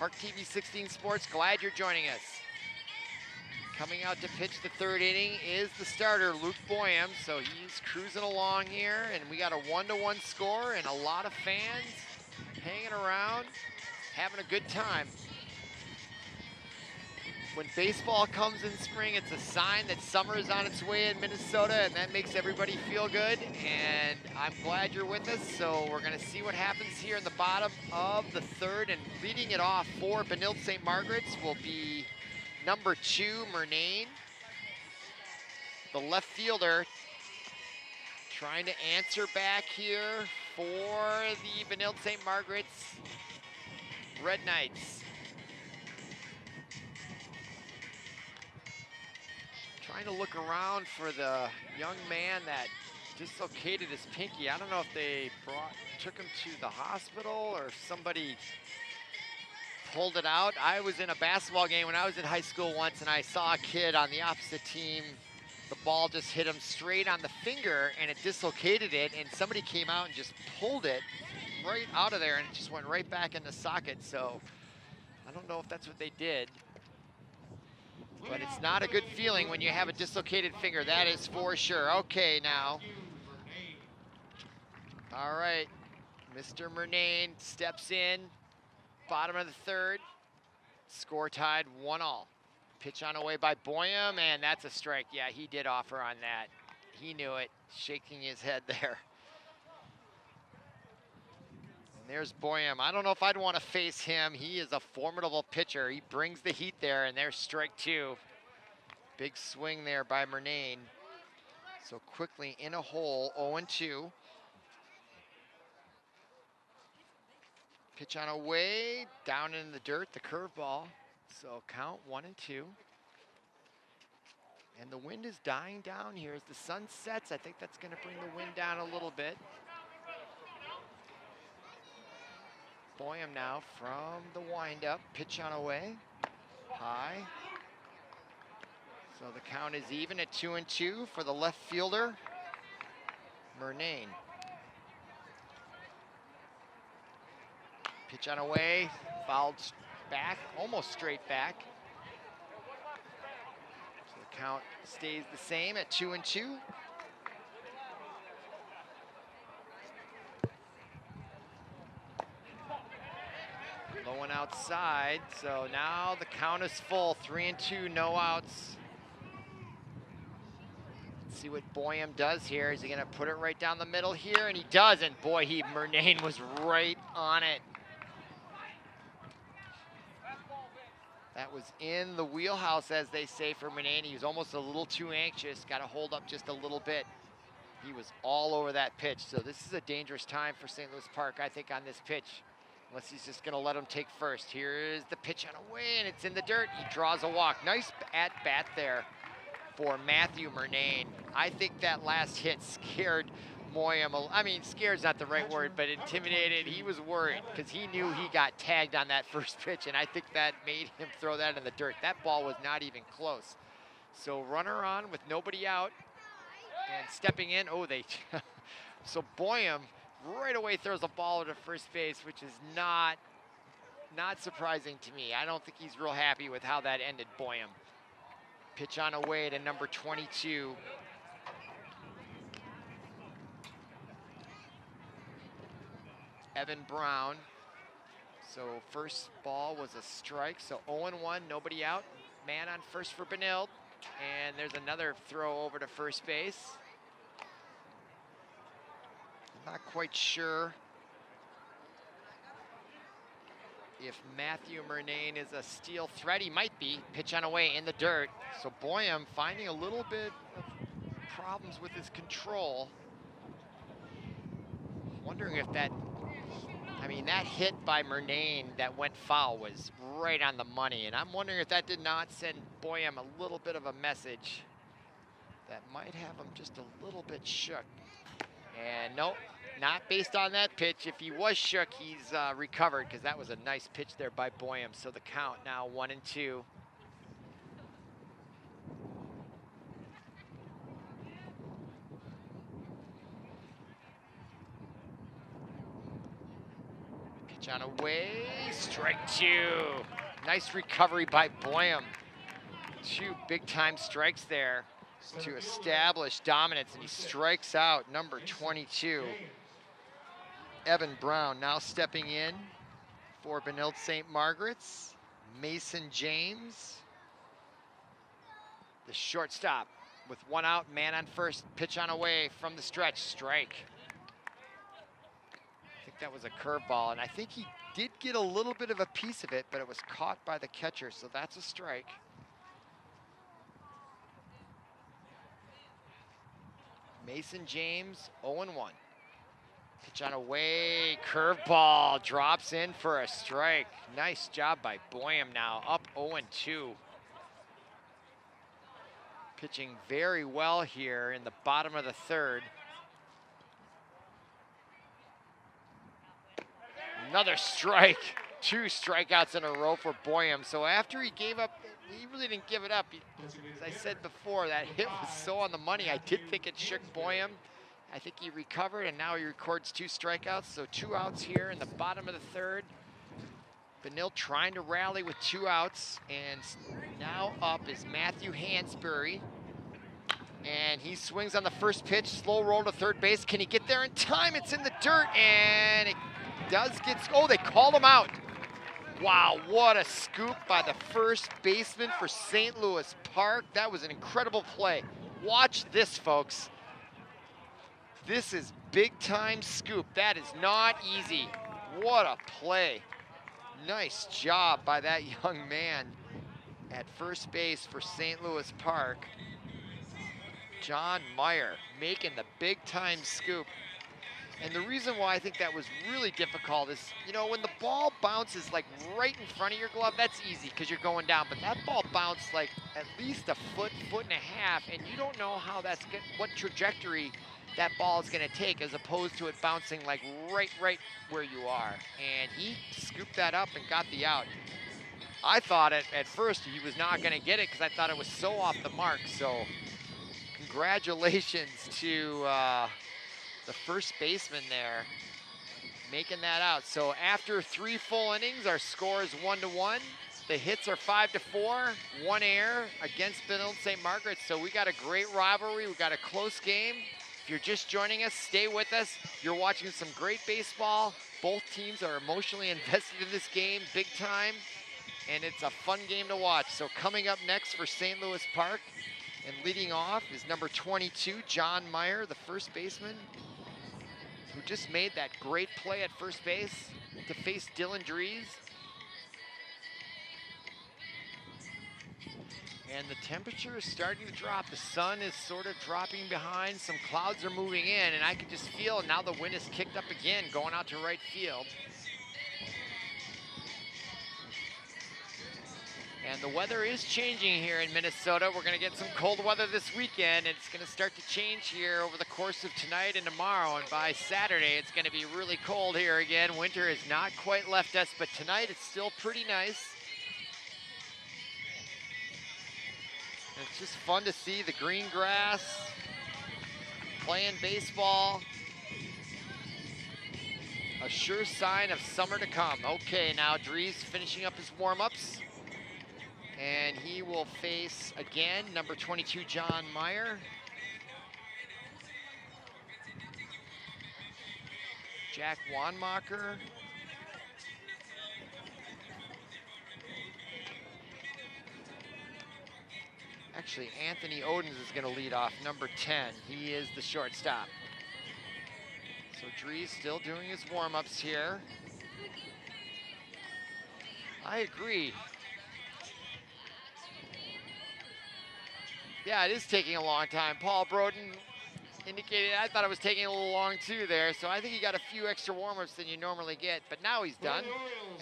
ParkTV 16 Sports, glad you're joining us. Coming out to pitch the 3rd inning is the starter, Luke Boyum. So he's cruising along here, and we got a 1-1 score and a lot of fans hanging around, having a good time. When baseball comes in spring, it's a sign that summer is on its way in Minnesota, and that makes everybody feel good. And I'm glad you're with us. So we're going to see what happens here in the bottom of the 3rd, and leading it off for Benilde-St. Margaret's will be number 2, Murnane, the left fielder, trying to answer back here for the Benilde-St. Margaret's Red Knights. Trying to look around for the young man that dislocated his pinky. I don't know if they took him to the hospital or if somebody pulled it out. I was in a basketball game when I was in high school once, and I saw a kid on the opposite team. The ball just hit him straight on the finger, and it dislocated it, and somebody came out and just pulled it right out of there, and it just went right back in the socket. So I don't know if that's what they did, but it's not a good feeling when you have a dislocated finger, that is for sure. Okay, now. All right, Mr. Murnane steps in. Bottom of the 3rd, score tied 1-1. Pitch on away by Boyum, and that's a strike. Yeah, he did offer on that. he knew it, shaking his head there. And there's Boyum. I don't know if I'd want to face him. He is a formidable pitcher. He brings the heat there, and there's strike two. Big swing there by Murnane. So quickly in a hole, 0-2. Pitch on a way, down in the dirt, the curveball. So count 1-2. And the wind is dying down here as the sun sets. I think that's going to bring the wind down a little bit. Boyum now from the windup, pitch on a way, high. So the count is even at 2-2 for the left fielder, Murnane. Pitch on a way, fouled back, almost straight back. So the count stays the same at 2-2. Low one outside, so now the count is full, 3-2, no outs. Let's see what Boyum does here. Is he gonna put it right down the middle here? And he does, and boy, Murnane was right on it. That was in the wheelhouse, as they say, for Murnane. He was almost a little too anxious, got to hold up just a little bit. He was all over that pitch, so this is a dangerous time for St. Louis Park, I think, on this pitch. Unless he's just gonna let him take first. Here's the pitch on a way, and it's in the dirt. He draws a walk. Nice at-bat there for Matthew Murnane. I think that last hit scared Boyum. I mean, scared's not the right word, but intimidated. He was worried because he knew he got tagged on that first pitch, and I think that made him throw that in the dirt. That ball was not even close. So runner on with nobody out, and stepping in, so Boyum right away throws a ball to first base, which is not surprising to me. I don't think he's real happy with how that ended, Boyum. Pitch on a way to number 22. Evan Brown. So first ball was a strike, so 0-1, nobody out. Man on first for Benilde, and there's another throw over to first base. Not quite sure if Matthew Murnane is a steal threat. He might be. Pitch on a way in the dirt. So Boyum finding a little bit of problems with his control. Wondering if that hit by Murnane that went foul was right on the money. And I'm wondering if that did not send Boyum a little bit of a message that might have him just a little bit shook. And nope, not based on that pitch. If he was shook, he's recovered, because that was a nice pitch there by Boyum. So the count now 1-2. Pitch on a way, strike two. Nice recovery by Boyum. Two big time strikes there to establish dominance, and he strikes out number 22. Evan Brown now stepping in for Benilde-St. Margaret's. Mason James, the shortstop, with one out, man on first, pitch on away from the stretch, strike. I think that was a curveball, and I think he did get a little bit of a piece of it, but it was caught by the catcher, so that's a strike. Mason James, 0-1. Pitch on a way, curveball, drops in for a strike. Nice job by Boyum now, up 0-2. Pitching very well here in the bottom of the third. Another strike, 2 strikeouts in a row for Boyum. So after he gave up, he really didn't give it up. As I said before, that hit was so on the money. I did think it shook Boyum. I think he recovered, and now he records 2 strikeouts. So 2 outs here in the bottom of the third. Benilde trying to rally with 2 outs, and now up is Matthew Hansberry. And he swings on the first pitch, slow roll to third base. Can he get there in time? It's in the dirt, and it does get, they called him out. Wow, what a scoop by the first baseman for St. Louis Park. That was an incredible play. Watch this, folks. This is big time scoop. That is not easy. What a play. Nice job by that young man at first base for St. Louis Park. John Meyer making the big time scoop. And the reason why I think that was really difficult is, you know, when the ball bounces like right in front of your glove, that's easy because you're going down. But that ball bounced like at least a foot, foot and a half, and you don't know how what trajectory that ball is going to take as opposed to it bouncing like right where you are. And he scooped that up and got the out. I thought at first he was not going to get it because I thought it was so off the mark. So congratulations to the first baseman there, making that out. So after 3 full innings, our score is 1-1. The hits are 5-4, 1 error against Benilde-St. Margaret. So we got a great rivalry. We got a close game. If you're just joining us, stay with us. You're watching some great baseball. Both teams are emotionally invested in this game, big time, and it's a fun game to watch. So coming up next for St. Louis Park, and leading off is number 22, John Meyer, the first baseman, who just made that great play at first base to face Dylan Dries. And the temperature is starting to drop. The sun is sort of dropping behind. Some clouds are moving in, and I can just feel now the wind is kicked up again, going out to right field. And the weather is changing here in Minnesota. We're going to get some cold weather this weekend. It's going to start to change here over the course of tonight and tomorrow. And by Saturday, it's going to be really cold here again. Winter has not quite left us, but tonight it's still pretty nice. It's just fun to see the green grass, playing baseball. A sure sign of summer to come. Okay, now Dries finishing up his warm-ups. And he will face, again, number 22, John Meyer. Jack Wanmacher. Actually, Anthony Odens is going to lead off, number 10. He is the shortstop. So Dries still doing his warm-ups here. I agree. Yeah, it is taking a long time. Paul Broden indicated, I thought it was taking a little long too there, so I think he got a few extra warm-ups than you normally get, but now he's done.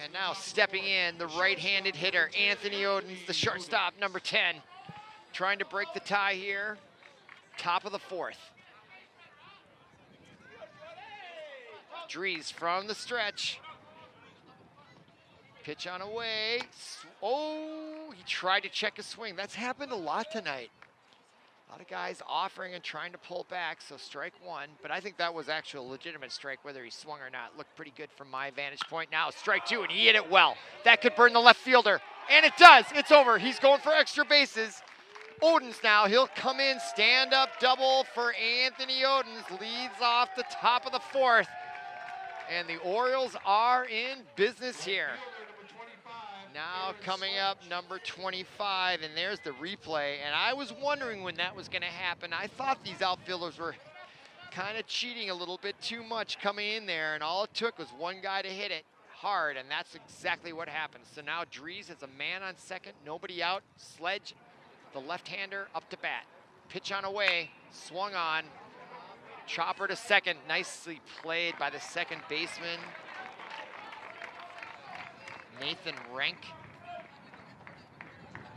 And now stepping in, the right-handed hitter, Anthony Odens, the shortstop, number 10, trying to break the tie here, top of the 4th. Dries from the stretch. Pitch on away. Oh, he tried to check his swing. That's happened a lot tonight. A lot of guys offering and trying to pull back, so strike 1. But I think that was actually a legitimate strike, whether he swung or not. Looked pretty good from my vantage point. Now strike 2, and he hit it well. That could burn the left fielder, and it does. It's over. He's going for extra bases. Odens now, he'll come in, stand-up double for Anthony Odens. Leads off the top of the 4th. And the Orioles are in business here. Now coming up, number 25, and there's the replay. And I was wondering when that was going to happen. I thought these outfielders were kind of cheating a little bit too much coming in there, and all it took was one guy to hit it hard, and that's exactly what happened. So now Dries has a man on second, nobody out. Sledge, the left-hander, up to bat. Pitch on away, swung on. Chopper to second, nicely played by the second baseman, Nathan Rank.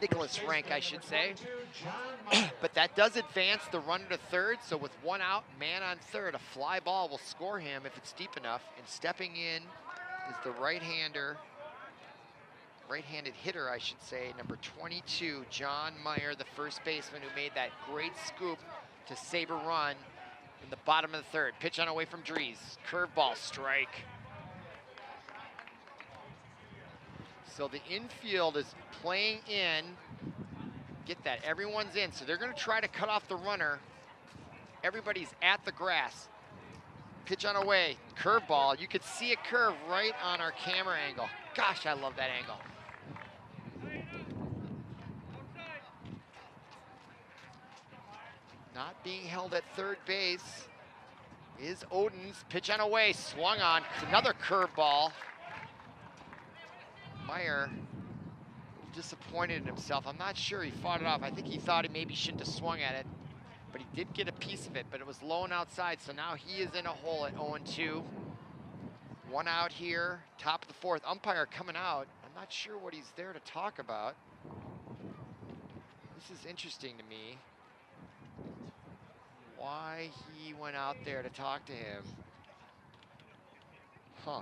Nicholas Rank, I should say. But that does advance the runner to third, so with 1 out, man on third, a fly ball will score him if it's deep enough. And stepping in is the right-handed hitter, I should say, number 22, John Meyer, the first baseman who made that great scoop to save a run in the bottom of the 3rd. Pitch on away from Dries. Curveball, strike. So the infield is playing in. Get that, everyone's in. So they're gonna try to cut off the runner. Everybody's at the grass. Pitch on away, curveball. You could see it curve right on our camera angle. Gosh, I love that angle. Not being held at third base. is Oden's. Pitch on away, swung on. It's another curveball. Meyer disappointed in himself. I'm not sure he fought it off. I think he thought he maybe shouldn't have swung at it, but he did get a piece of it, but it was low and outside, so now he is in a hole at 0-2. One out here, top of the fourth. Umpire coming out. I'm not sure what he's there to talk about. This is interesting to me. Why he went out there to talk to him. Huh. I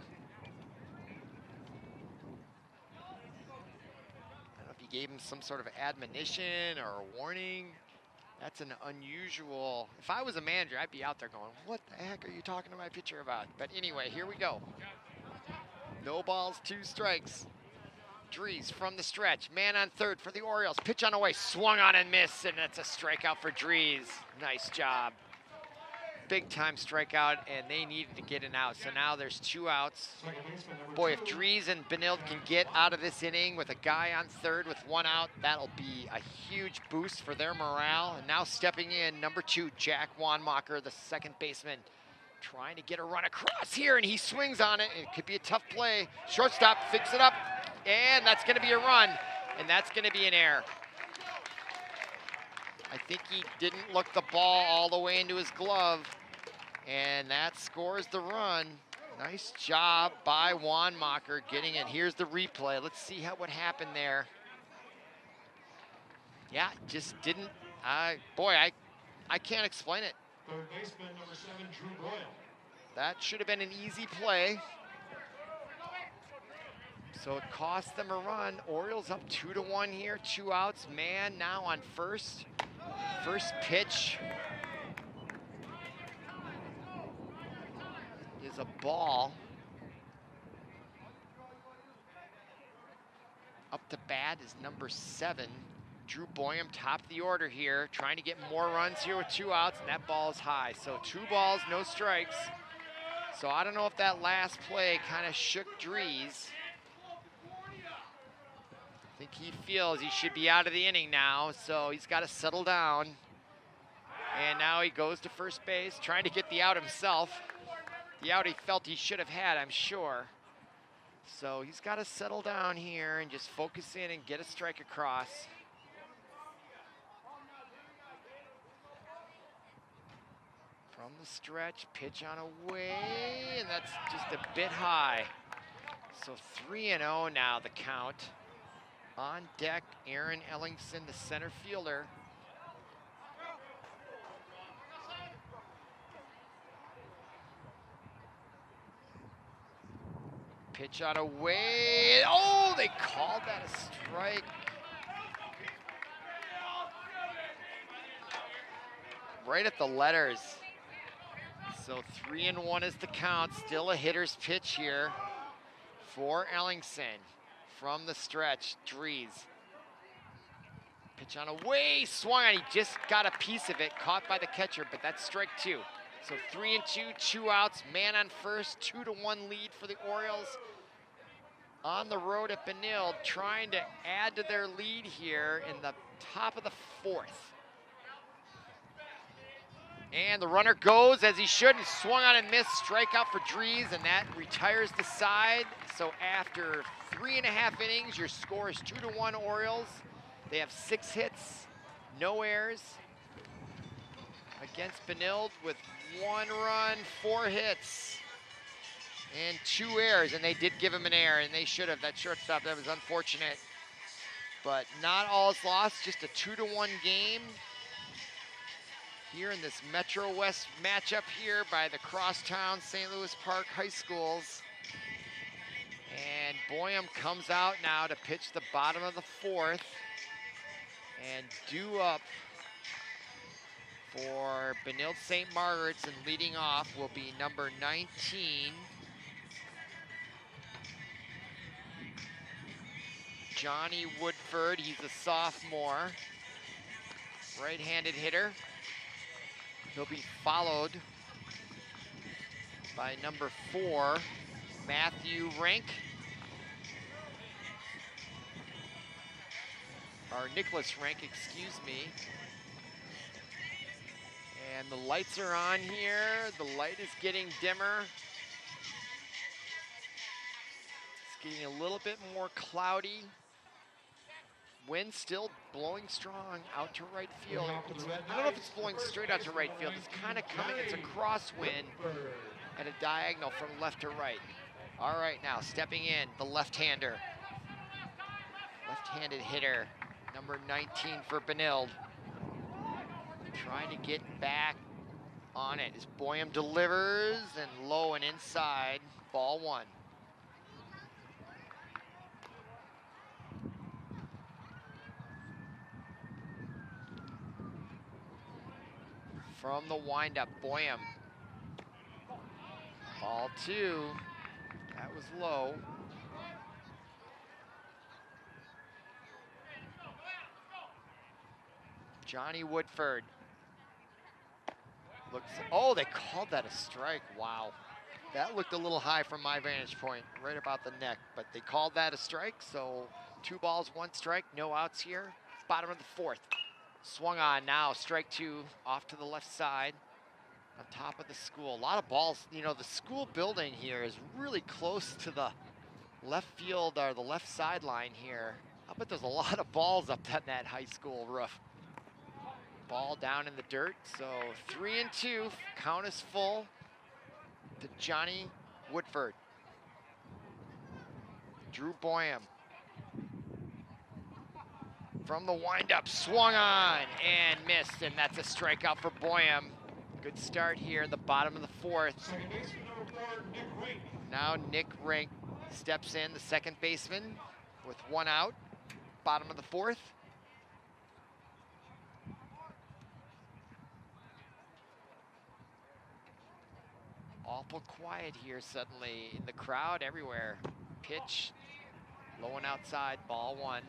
don't know if he gave him some sort of admonition or a warning. That's an unusual. If I was a manager, I'd be out there going, what the heck are you talking to my pitcher about? But anyway, here we go. No balls, 2 strikes. Dries from the stretch, man on third for the Orioles. Pitch on away, swung on and missed, and that's a strikeout for Dries. Nice job. Big time strikeout, and they needed to get an out. So now there's 2 outs. Boy, if Dries and Benilde can get out of this inning with a guy on third with 1 out, that'll be a huge boost for their morale. And now stepping in, number 2, Jack Wanmacher, the second baseman, trying to get a run across here, and he swings on it. It could be a tough play. Shortstop picks it up, and that's going to be a run, and that's going to be an error. I think he didn't look the ball all the way into his glove, and that scores the run. Nice job by Wanmacher getting it. Here's the replay. Let's see what happened there. Yeah, just didn't. Boy, I can't explain it. Third baseman, number 7, Drew Broyle. That should have been an easy play. So it cost them a run. Orioles up 2-1 here, 2 outs. Man now on first. First pitch is a ball. Up to bat is number 7. Drew Boyum, top of the order here, trying to get more runs here with 2 outs, and that ball is high. So 2 balls, no strikes. So I don't know if that last play kind of shook Dries. I think he feels he should be out of the inning now, so he's got to settle down. And now he goes to first base, trying to get the out himself. The out he felt he should have had, I'm sure. So he's got to settle down here and just focus in and get a strike across. From the stretch, pitch on away, and that's just a bit high. So 3-0 now, the count. On deck, Aaron Ellingson, the center fielder. Pitch on away. Oh, they called that a strike. Right at the letters. So 3-1 is the count. Still a hitter's pitch here for Ellingson. From the stretch, Dries. Pitch on away, swung on. He just got a piece of it, caught by the catcher, but that's strike 2. So 3-2, 2 outs, man on first, 2-1 lead for the Orioles. On the road at Benilde, trying to add to their lead here in the top of the 4th. And the runner goes as he should, and swung on and missed. Strikeout for Dries, and that retires the side. So after 3.5 innings, your score is 2-1 Orioles. They have 6 hits, no errors against Benilde with 1 run, 4 hits, and 2 errors. And they did give him an error, and they should have. That shortstop, that was unfortunate. But not all is lost, just a 2-1 game here in this Metro West matchup here by the crosstown St. Louis Park High Schools. And Boyum comes out now to pitch the bottom of the 4th. And due up for Benilde-St. Margaret's, and leading off will be number 19. Johnny Woodford, he's a sophomore, right-handed hitter. He'll be followed by number 4, Matthew Rank. Or Nicholas Rank, excuse me. And And the lights are on here. The light is getting dimmer. It's getting a little bit more cloudy. Wind still blowing strong out to right field. I don't know if it's blowing straight out to right field. It's kind of coming, it's a crosswind at a diagonal from left to right. All right, now stepping in, the left-hander. Left-handed hitter, number 19 for Benilde. Trying to get back on it as Boyum delivers and low and inside, ball one. From the windup, Boyum. Ball two, that was low. Johnny Woodford. Looks, oh, they called that a strike, wow. That looked a little high from my vantage point, right about the neck, but they called that a strike, so 2 balls, 1 strike, no outs here. Bottom of the 4th. Swung on now, strike 2 off to the left side on top of the school. A lot of balls, you know, the school building here is really close to the left field or the left sideline here. I bet there's a lot of balls up on that high school roof. Ball down in the dirt, so 3-2, count is full to Johnny Woodford. Drew Boyum from the windup, swung on and missed, and that's a strikeout for Boyum. Good start here in the bottom of the 4th. Now Nick Rink steps in, the second baseman, with 1 out, bottom of the 4th. Awful quiet here suddenly in the crowd everywhere. Pitch, low and outside, ball 1.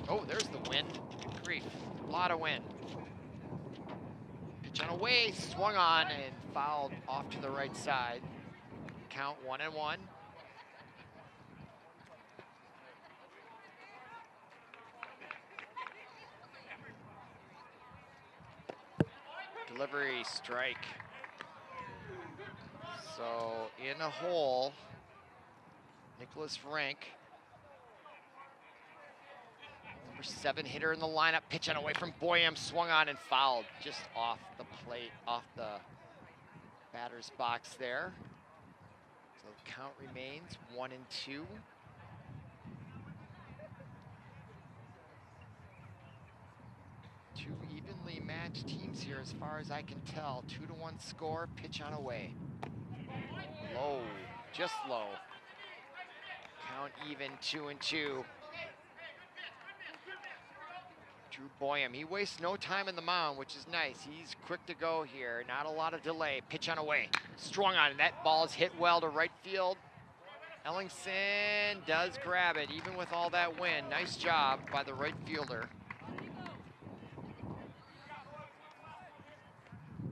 Oh, there's the wind. Good grief, a lot of wind. Pitch on away, swung on and fouled off to the right side. Count 1-1. Delivery, strike. So in a hole, Nicholas Rank, number 7 hitter in the lineup, pitch on away from Boyum, swung on and fouled just off the plate, off the batter's box there. So the count remains 1-2. Two evenly matched teams here as far as I can tell. 2-1 score, pitch on away. Low, just low. Count even, 2-2. Drew Boyum, he wastes no time in the mound, which is nice. He's quick to go here, not a lot of delay. Pitch on away, strung on, and that ball is hit well to right field. Ellingson does grab it, even with all that wind. Nice job by the right fielder.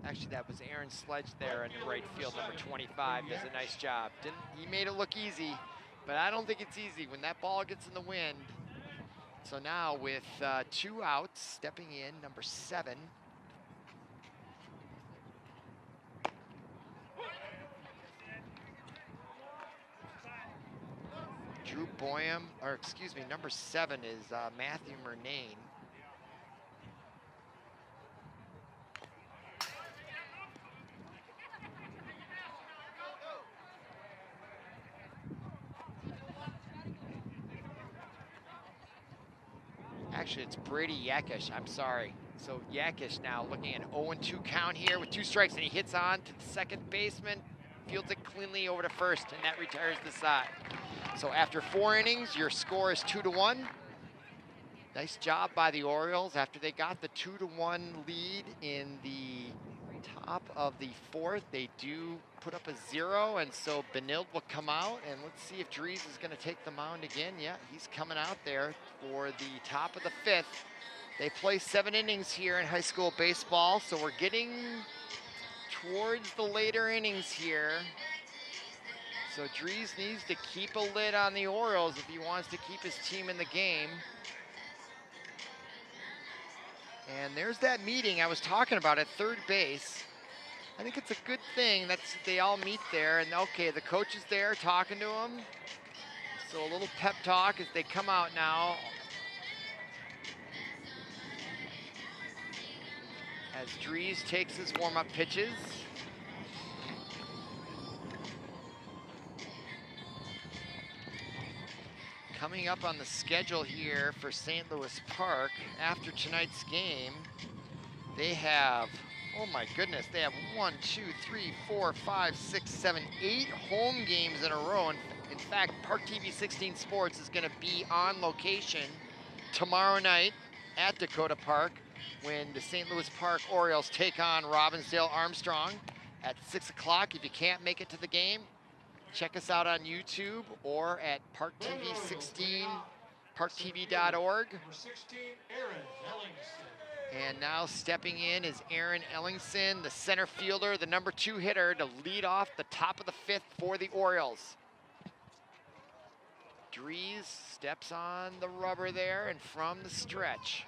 Actually, that was Aaron Sledge there in the right field, number 25, does a nice job. He made it look easy, but I don't think it's easy when that ball gets in the wind. So now with 2 outs, stepping in, number 7. Drew Boyum, or excuse me, number 7 is Matthew Murnane. Actually, it's Brady Yakish, I'm sorry. So Yakish now looking at 0-2 count here with 2 strikes, and he hits on to the second baseman, fields it cleanly over to first, and that retires the side. So after 4 innings, your score is 2-1. Nice job by the Orioles after they got the 2-1 lead in the top of the 4th. They do put up a 0, and so Benilde will come out, and let's see if Dries is going to take the mound again. Yeah, he's coming out there for the top of the 5th. They play 7 innings here in high school baseball, so we're getting towards the later innings here. So Dries needs to keep a lid on the Orioles if he wants to keep his team in the game. And there's that meeting I was talking about at third base. I think it's a good thing that they all meet there, and okay, the coach is there talking to them. So a little pep talk as they come out now. As Dries takes his warm-up pitches. Coming up on the schedule here for St. Louis Park after tonight's game, they have, oh my goodness, they have 1, 2, 3, 4, 5, 6, 7, 8 home games in a row. In fact, ParkTV 16 Sports is going to be on location tomorrow night at Dakota Park when the St. Louis Park Orioles take on Robbinsdale Armstrong at 6 o'clock. If you can't make it to the game, check us out on YouTube or at ParkTV 16, parktv.org. Number 16, Aaron Ellingson. And now stepping in is Aaron Ellingson, the center fielder, the number 2 hitter, to lead off the top of the 5th for the Orioles. Dries steps on the rubber there and from the stretch.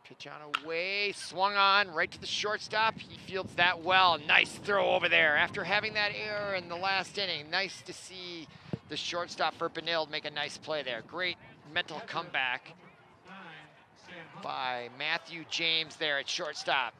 Pitch on away, swung on right to the shortstop. He fields that well. Nice throw over there after having that error in the last inning. Nice to see the shortstop for Benilde make a nice play there. Great mental comeback by Matthew James there at shortstop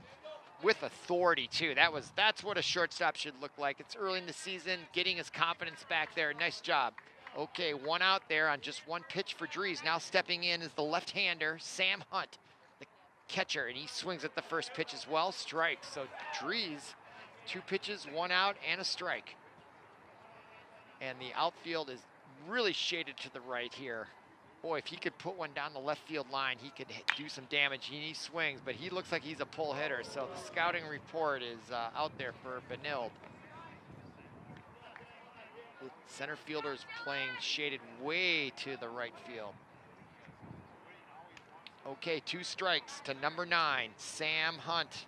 with authority too. That's what a shortstop should look like. It's early in the season, getting his confidence back there. Nice job. Okay, 1 out there on just 1 pitch for Dries. Now stepping in is the left-hander, Sam Hunt, the catcher, and he swings at the first pitch as well. Strike. So Dries, 2 pitches, 1 out, and a strike. And the outfield is really shaded to the right here. Boy, if he could put one down the left field line, he could do some damage. He swings, but he looks like he's a pull hitter. So the scouting report is out there for Benilde. The center fielder's playing shaded way to the right field. Okay, 2 strikes to number 9, Sam Hunt.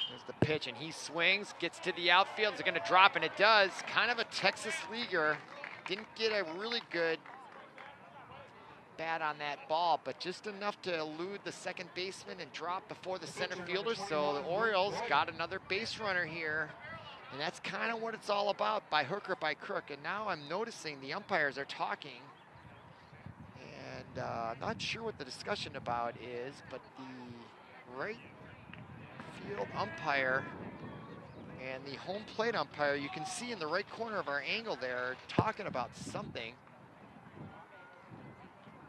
There's the pitch, and he swings, gets to the outfield. Is it going to drop? And it does. Kind of a Texas leaguer. Didn't get a really good bat on that ball, but just enough to elude the second baseman and drop before the center fielder. So the Orioles got another base runner here. And that's kind of what it's all about, by hook or by crook. And now I'm noticing the umpires are talking. And I'm not sure what the discussion about is, but the right field umpire and the home plate umpire, you can see in the right corner of our angle there, talking about something.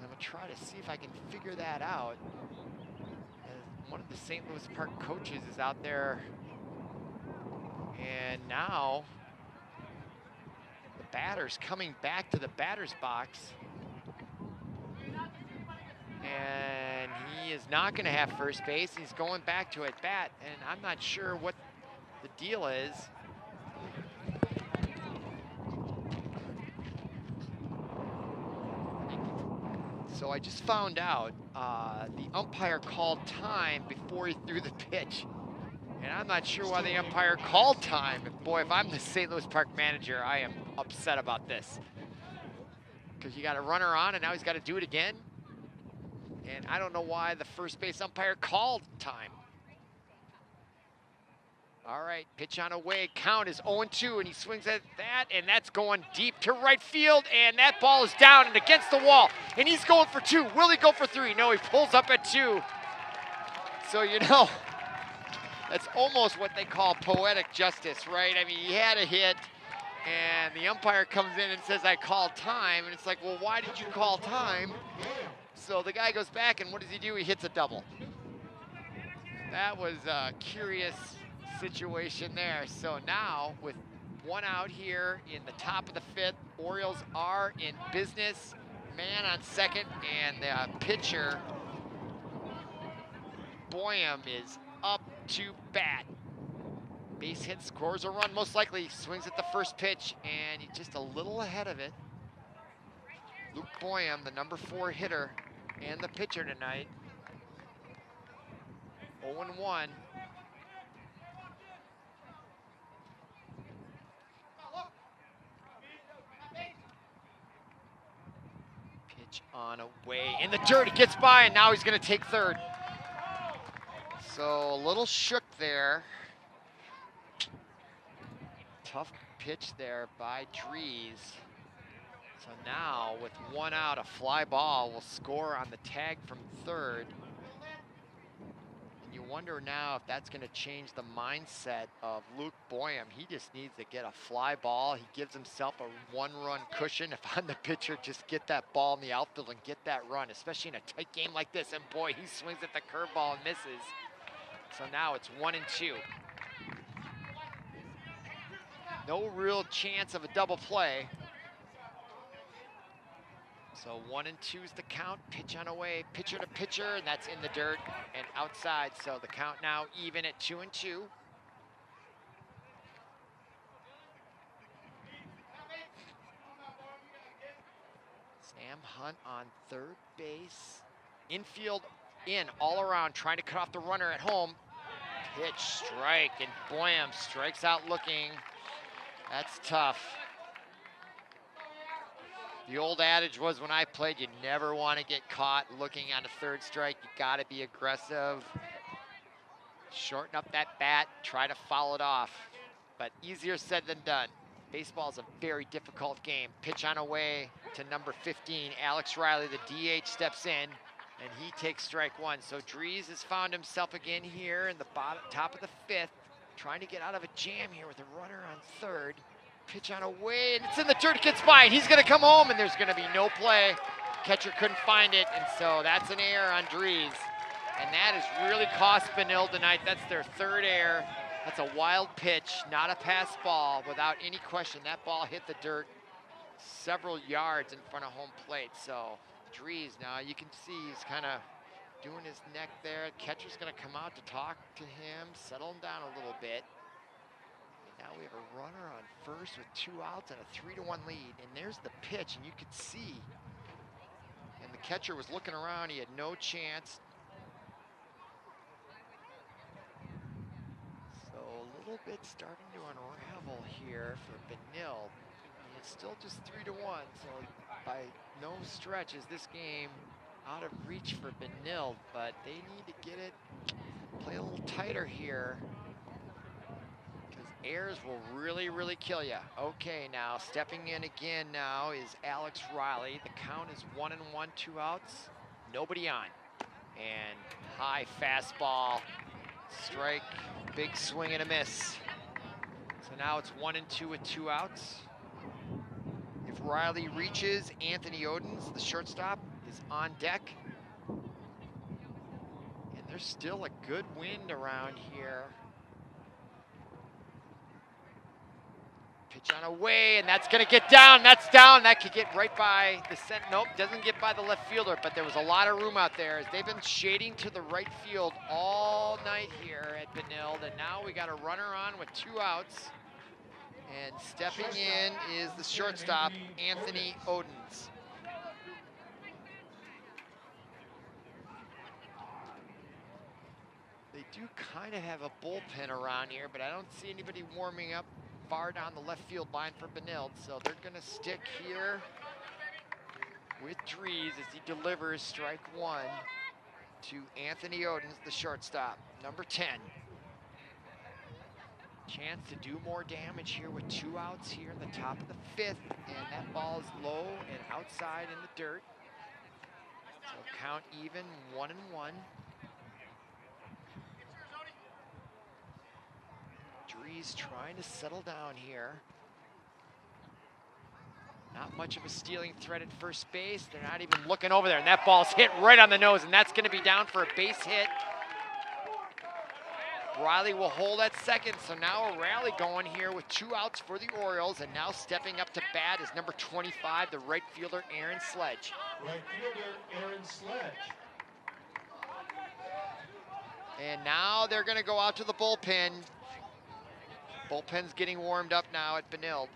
I'm gonna try to see if I can figure that out. And one of the St. Louis Park coaches is out there. And now the batter's coming back to the batter's box. And he is not gonna have first base. He's going back to at bat, and I'm not sure what the deal is. So I just found out the umpire called time before he threw the pitch. And I'm not sure why the umpire called time. Boy, if I'm the St. Louis Park manager, I am upset about this. Because you got a runner on, and now he's got to do it again. And I don't know why the first base umpire called time. All right, pitch on away, count is 0-2, and he swings at that, and that's going deep to right field, and that ball is down and against the wall, and he's going for 2. Will he go for 3? No, he pulls up at 2. So, you know, that's almost what they call poetic justice, right? I mean, he had a hit, and the umpire comes in and says, I called time, and it's like, well, why did you call time? So the guy goes back, and what does he do? He hits a double. That was a curious situation there. So now with 1 out here in the top of the 5th, Orioles are in business. Man on second, and the pitcher, Boyum, is up to bat. Base hit, scores a run, most likely. Swings at the first pitch, and he's just a little ahead of it. Luke Boyum, the number 4 hitter and the pitcher tonight. 0-1. Pitch on away in the dirt. He gets by, and now he's going to take third. So a little shook there. Tough pitch there by Dries. So now with one out, a fly ball will score on the tag from third. And you wonder now if that's going to change the mindset of Luke Boyum. He just needs to get a fly ball. He gives himself a one-run cushion. If I'm the pitcher, just get that ball in the outfield and get that run, especially in a tight game like this. And boy, he swings at the curveball and misses. So now it's 1-2. No real chance of a double play. So 1-2 is the count. Pitch on away, pitcher to pitcher, and that's in the dirt and outside. So the count now even at 2-2. Sam Hunt on third base. Infield in all around, trying to cut off the runner at home. Pitch, strike, and Boyum strikes out looking. That's tough. The old adage was when I played, you never want to get caught looking on a third strike. You got to be aggressive. Shorten up that bat, try to foul it off. But easier said than done. Baseball is a very difficult game. Pitch on away to number 15, Alex Riley. The DH steps in, and he takes strike one. So Dries has found himself again here in the top of the fifth, trying to get out of a jam here with a runner on third. Pitch on away, and it's in the dirt, it gets by, and he's gonna come home, and there's gonna be no play. Catcher couldn't find it, and so that's an error on Dries. And that has really cost Benilde tonight. That's their third error. That's a wild pitch, not a pass ball, without any question. That ball hit the dirt several yards in front of home plate. So Dries, now you can see he's kind of doing his neck there. Catcher's gonna come out to talk to him, settle him down a little bit. Now we have a runner on first with 2 outs and a 3-1 lead. And there's the pitch, and you could see. And the catcher was looking around, he had no chance. So a little bit starting to unravel here for Benilde. It's still just 3-1, so by no stretch is this game out of reach for Benilde, but they need to get it, play a little tighter here. Errors will really, really kill you. Okay, now stepping in again now is Alex Riley. The count is 1-1, 2 outs, nobody on. And high fastball, strike, big swing and a miss. So now it's 1-2 with 2 outs. If Riley reaches, Anthony Odens, the shortstop, is on deck. And there's still a good wind around here. Pitch on away, and that's gonna get down, that's down. That could get right by the center. Nope, doesn't get by the left fielder, but there was a lot of room out there as they've been shading to the right field all night here at Benilde, and now we got a runner on with 2 outs. And stepping in is the shortstop, Anthony Odens. They do kind of have a bullpen around here, but I don't see anybody warming up far down the left field line for Benilde, so they're gonna stick here with Dries as he delivers strike one to Anthony Odens, the shortstop, number 10. Chance to do more damage here with 2 outs here in the top of the 5th, and that ball is low and outside in the dirt. So count even, 1-1. Dries trying to settle down here. Not much of a stealing threat at first base. They're not even looking over there, and that ball's hit right on the nose, and that's gonna be down for a base hit. Riley will hold at second, so now a rally going here with 2 outs for the Orioles, and now stepping up to bat is number 25, the right fielder, Aaron Sledge. Right fielder, Aaron Sledge. And now they're gonna go out to the bullpen. Bullpen's getting warmed up now at Benilde.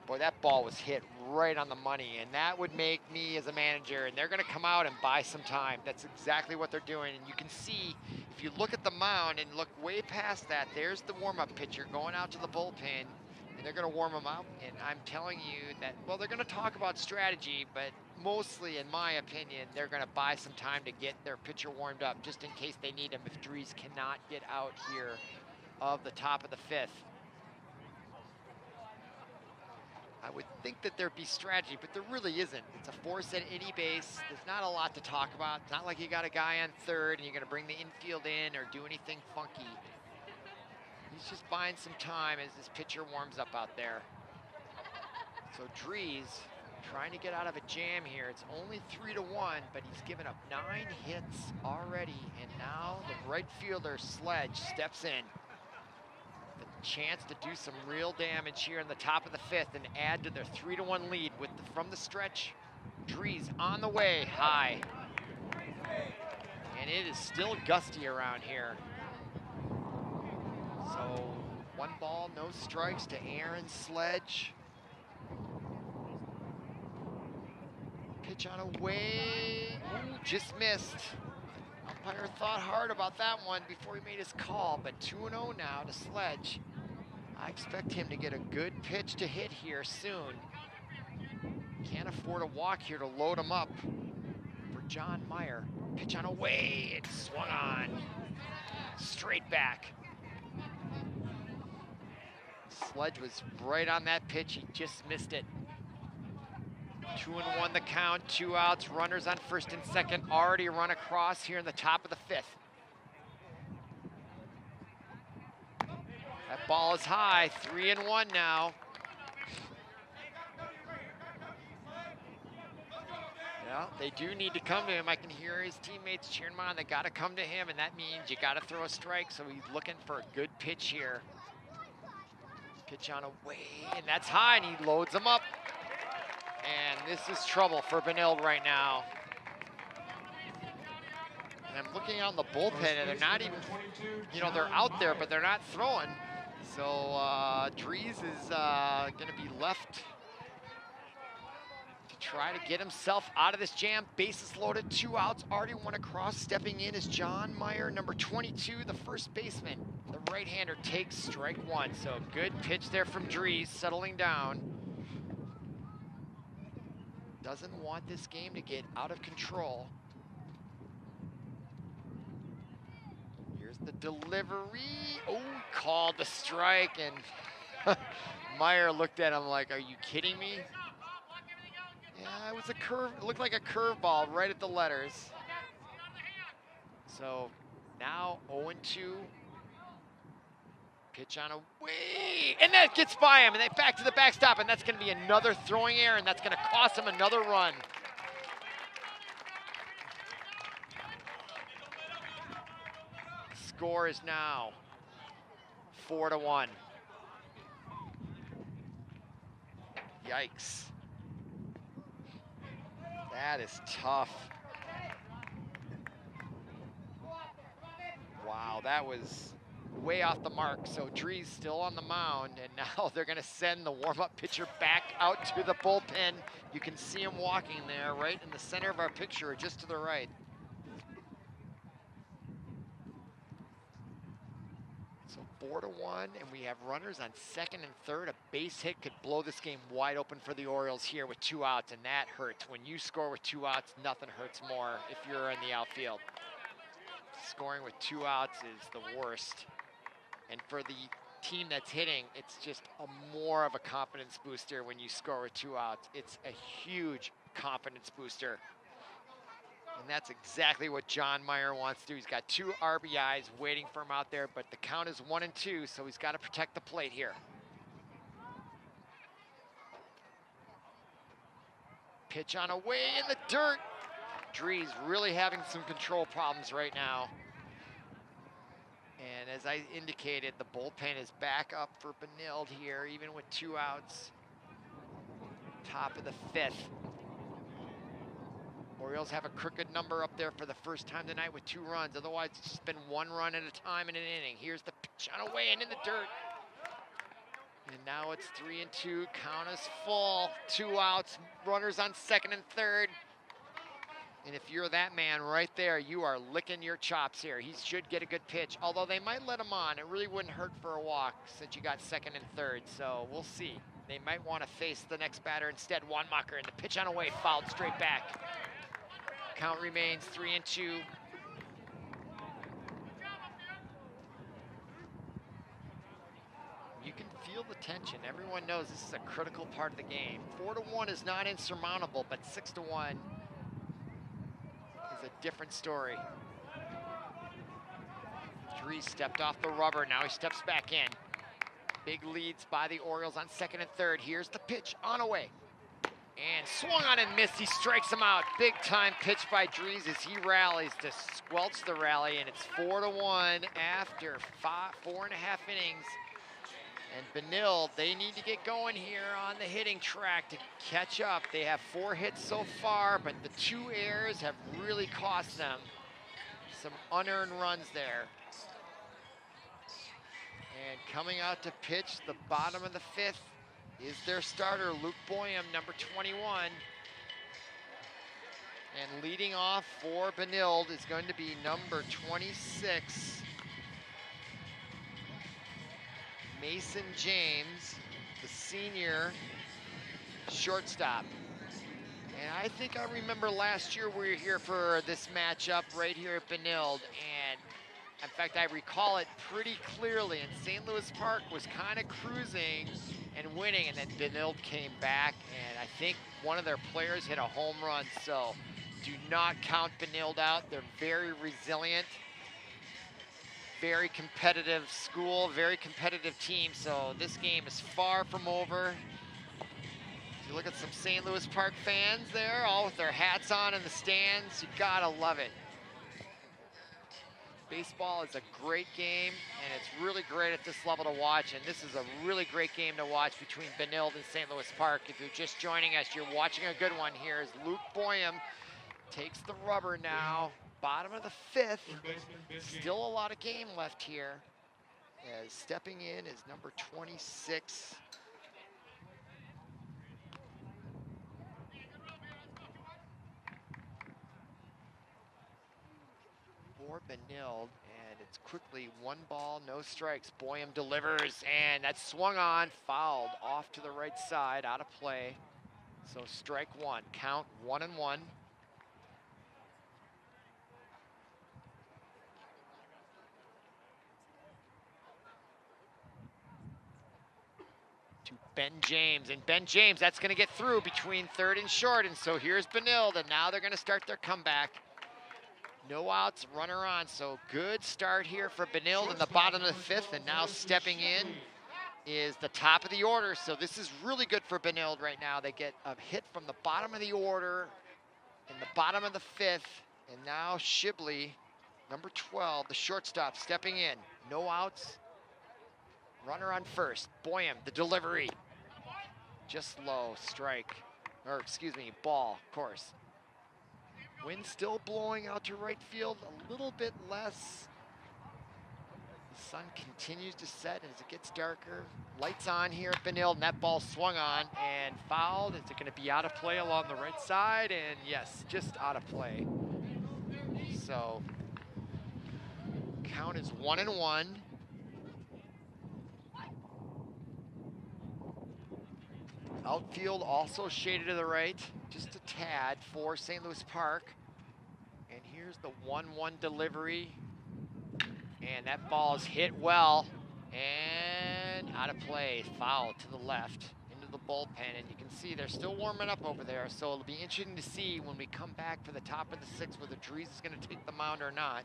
Boy, that ball was hit right on the money, and that would make me as a manager, and they're gonna come out and buy some time. That's exactly what they're doing, and you can see, if you look at the mound and look way past that, there's the warm-up pitcher going out to the bullpen, and they're going to warm him up, and I'm telling you that, well, they're going to talk about strategy, but mostly, in my opinion, they're going to buy some time to get their pitcher warmed up, just in case they need him if Dries cannot get out here of the top of the 5th. I would think that there'd be strategy, but there really isn't. It's a 4-set inning base. There's not a lot to talk about. It's not like you got a guy on 3rd and you're going to bring the infield in or do anything funky. He's just buying some time as his pitcher warms up out there. So Dries trying to get out of a jam here. It's only 3-1, but he's given up 9 hits already. And now the right fielder, Sledge, steps in. The chance to do some real damage here in the top of the 5th and add to their 3-1 lead from the stretch. Dries on the way, high. And it is still gusty around here. So 1 ball, no strikes to Aaron Sledge. Pitch on a way, ooh, just missed. Umpire thought hard about that one before he made his call, but 2-0 now to Sledge. I expect him to get a good pitch to hit here soon. Can't afford a walk here to load him up for John Meyer. Pitch on a way, it swung on. Straight back. Sledge was right on that pitch, he just missed it. 2-1 the count, 2 outs, runners on 1st and 2nd, already run across here in the top of the 5th. That ball is high, 3-1 now. Yeah, they do need to come to him. I can hear his teammates cheering him on. They got to come to him, and that means you got to throw a strike, so he's looking for a good pitch here. Pitch on a way, and that's high, and he loads him up. And this is trouble for Benilde right now. And I'm looking out in the bullpen, and they're not even, you know, they're out there, but they're not throwing. So Dries is going to be left to try to get himself out of this jam. Bases loaded, 2 outs, already one across. Stepping in is John Meyer, number 22, the first baseman. The right-hander takes strike 1. So good pitch there from Dries, settling down. Doesn't want this game to get out of control. Here's the delivery. Oh, called the strike, and Meyer looked at him like, are you kidding me? Yeah, it was a curve. It looked like a curveball right at the letters. So now 0-2. Pitch on a way, and that gets by him, and they back to the backstop, and that's going to be another throwing error, and that's going to cost him another run. Score is now 4-1. Yikes. That is tough. Wow, that was way off the mark. So Dries still on the mound, and now they're going to send the warm-up pitcher back out to the bullpen. You can see him walking there right in the center of our picture, just to the right. So 4-1, and we have runners on 2nd and 3rd. A base hit could blow this game wide open for the Orioles here with 2 outs, and that hurts. When you score with 2 outs, nothing hurts more if you're in the outfield. Scoring with 2 outs is the worst. And for the team that's hitting, it's just more of a confidence booster when you score with 2 outs. It's a huge confidence booster. And that's exactly what John Meyer wants to do. He's got 2 RBIs waiting for him out there, but the count is 1-2, so he's got to protect the plate here. Pitch on a way in the dirt. Dries really having some control problems right now. And as I indicated, the bullpen is back up for Benilde here, even with 2 outs. Top of the 5th. Orioles have a crooked number up there for the first time tonight with 2 runs. Otherwise, it's just been 1 run at a time in an inning. Here's the pitch on a way and in the dirt. And now it's 3-2, count is full. 2 outs, runners on 2nd and 3rd. And if you're that man right there, you are licking your chops here. He should get a good pitch, although they might let him on. It really wouldn't hurt for a walk since you got second and third, so we'll see. They might want to face the next batter instead, Wanmacher, and the pitch on away, fouled straight back. Count remains 3-2. You can feel the tension. Everyone knows this is a critical part of the game. 4-1 is not insurmountable, but 6-1 is a different story. Dries stepped off the rubber, now he steps back in. Big leads by the Orioles on second and third. Here's the pitch on away. And swung on and missed, he strikes him out. Big time pitch by Dries as he rallies to squelch the rally, and it's 4-1 after 4.5 innings. And Benilde, they need to get going here on the hitting track to catch up. They have 4 hits so far, but the 2 errors have really cost them some unearned runs there. And coming out to pitch the bottom of the 5th is their starter, Luke Boyum, number 21. And leading off for Benilde is going to be number 26, Mason James, the senior shortstop. And I think I remember last year we were here for this matchup right here at Benilde, and in fact, I recall it pretty clearly, and St. Louis Park was kind of cruising and winning, and then Benilde came back, and I think one of their players hit a home run, so do not count Benilde out. They're very resilient, very competitive school, very competitive team, so this game is far from over. You look at some St. Louis Park fans there, all with their hats on in the stands. You gotta love it. Baseball is a great game, and it's really great at this level to watch, and this is a really great game to watch between Benilde and St. Louis Park. If you're just joining us, you're watching a good one here as Luke Boyum takes the rubber now. Bottom of the 5th, still a lot of game left here, as stepping in is number 26. For Benilde, and it's quickly 1 ball, no strikes. Boyum delivers, and that's swung on, fouled off to the right side, out of play. So strike 1, count 1-1. To Ben James, and Ben James, that's gonna get through between third and short, and so here's Benilde, and now they're gonna start their comeback. No outs, runner on, so good start here for Benilde in the bottom of the 5th, and now stepping in is the top of the order, so this is really good for Benilde right now. They get a hit from the bottom of the order in the bottom of the 5th, and now Shibley, number 12, the shortstop, stepping in. No outs, runner on first. Boyum, the delivery, just low, strike, or excuse me, ball, of course. Wind still blowing out to right field, a little bit less. The sun continues to set as it gets darker. Lights on here at Benilde, and that ball swung on and fouled. Is it going to be out of play along the right side? And yes, just out of play. So count is 1-1. Outfield also shaded to the right, just a tad for St. Louis Park. And here's the 1-1 delivery. And that ball is hit well and out of play, foul to the left into the bullpen. And you can see they're still warming up over there. So it'll be interesting to see when we come back for the top of the 6th whether Dries is going to take the mound or not.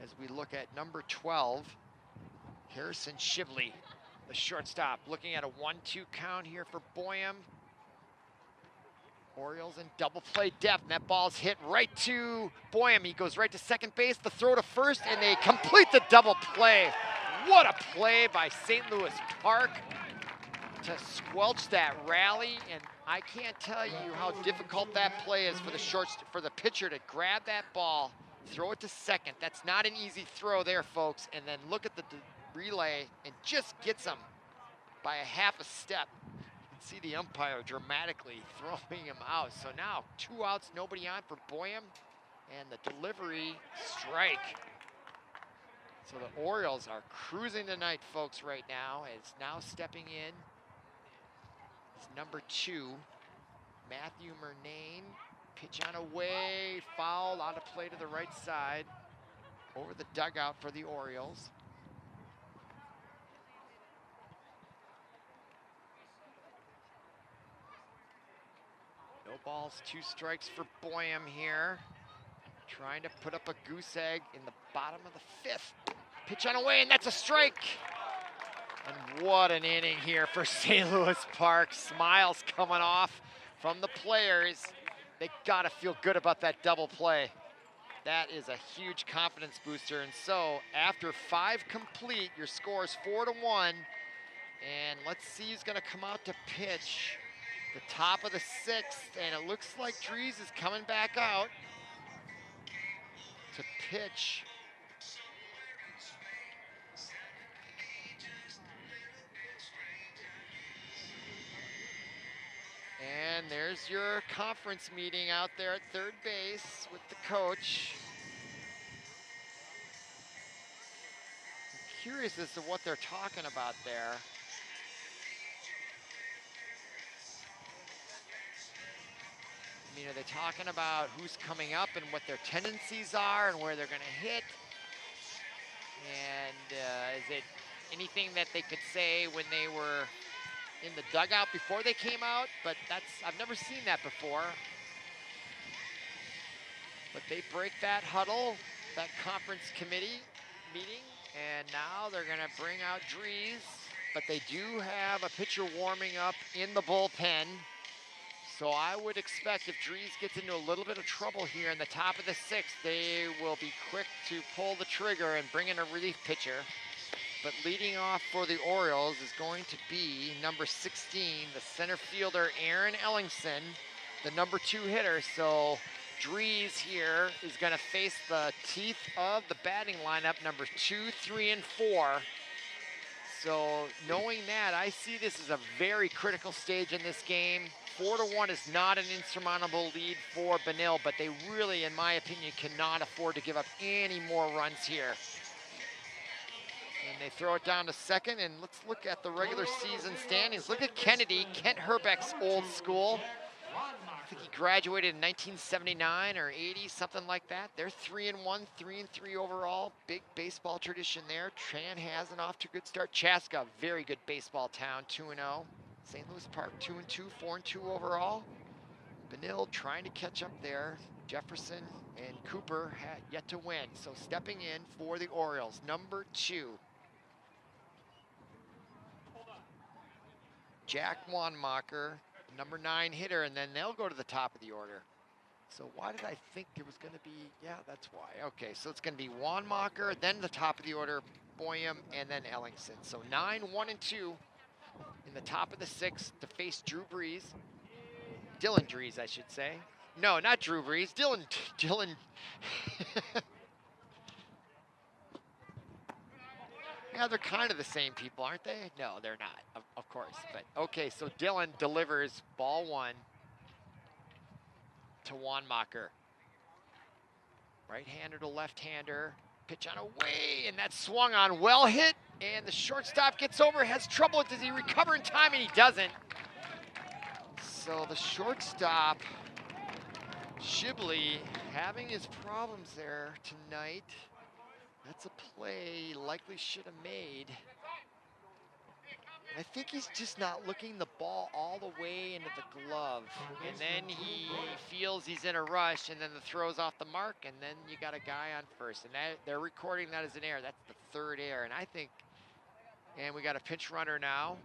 As we look at number 12, Harrison Shibley, the shortstop, looking at a 1-2 count here for Boyum. Orioles in double play depth, and that ball's hit right to Boyum. He goes right to second base, the throw to first, and they complete the double play. What a play by St. Louis Park to squelch that rally, and I can't tell you how difficult that play is for the pitcher to grab that ball, throw it to second. That's not an easy throw there, folks, and then look at the relay and just gets him by a half a step. see the umpire dramatically throwing him out. So now 2 outs, nobody on for Boyum, and the delivery strike. So the Orioles are cruising tonight, folks, right now. As now stepping in is number 2, Matthew Murnane. Pitch on away, foul, out of play to the right side. Over the dugout for the Orioles. No balls, 2 strikes for Boyum here. Trying to put up a goose egg in the bottom of the 5th. Pitch on away, and that's a strike. And what an inning here for St. Louis Park. Smiles coming off from the players. They gotta feel good about that double play. That is a huge confidence booster. And so after 5 complete, your score is 4-1. And let's see who's gonna come out to pitch the top of the 6th. And it looks like Dries is coming back out to pitch. And there's your conference meeting out there at third base with the coach. I'm curious as to what they're talking about there. I mean, are they talking about who's coming up and what their tendencies are and where they're going to hit? And is it anything that they could say when they were in the dugout before they came out? But I've never seen that before. But they break that huddle, that conference committee meeting, and now they're going to bring out Dries. But they do have a pitcher warming up in the bullpen. So I would expect if Dries gets into a little bit of trouble here in the top of the 6th, they will be quick to pull the trigger and bring in a relief pitcher. But leading off for the Orioles is going to be number 16, the center fielder, Aaron Ellingson, the number 2 hitter. So Dries here is going to face the teeth of the batting lineup, number 2, 3, and 4. So knowing that, I see this as a very critical stage in this game. 4-1 is not an insurmountable lead for Benilde, but they really, in my opinion, cannot afford to give up any more runs here. And they throw it down to second, and let's look at the regular season standings. Look at Kennedy, Kent Herbeck's old school. I think he graduated in 1979 or 80, something like that. They're 3-1, 3-3 overall. Big baseball tradition there. Chanhassen off to a good start. Chaska, very good baseball town, 2-0. St. Louis Park, 2-2, 4-2 overall. Benilde trying to catch up there. Jefferson and Cooper had yet to win. So stepping in for the Orioles, number 2. Jack Wanmacher, number 9 hitter, and then they'll go to the top of the order. So why did I think it was going to be? Yeah, that's why. Okay, so it's going to be Wanmacher, then the top of the order, Boyum, and then Ellingson. So 9, 1, and 2 in the top of the 6th to face Drew Brees. Dylan Dries, I should say. No, not Drew Brees. Dylan. Yeah, they're kind of the same people, aren't they? No, they're not, of course. But okay, so Dylan delivers ball 1 to Wanmacher. Right-hander to left-hander. Pitch on away, and that's swung on. Well hit, and the shortstop gets over, has trouble. Does he recover in time? And he doesn't. So the shortstop, Shibley, having his problems there tonight. That's a play likely should have made. I think he's just not looking the ball all the way into the glove. And then he feels he's in a rush, and then the throw's off the mark, and then you got a guy on first. And they're recording that as an error. That's the 3rd error. And I think, and we got a pinch runner now.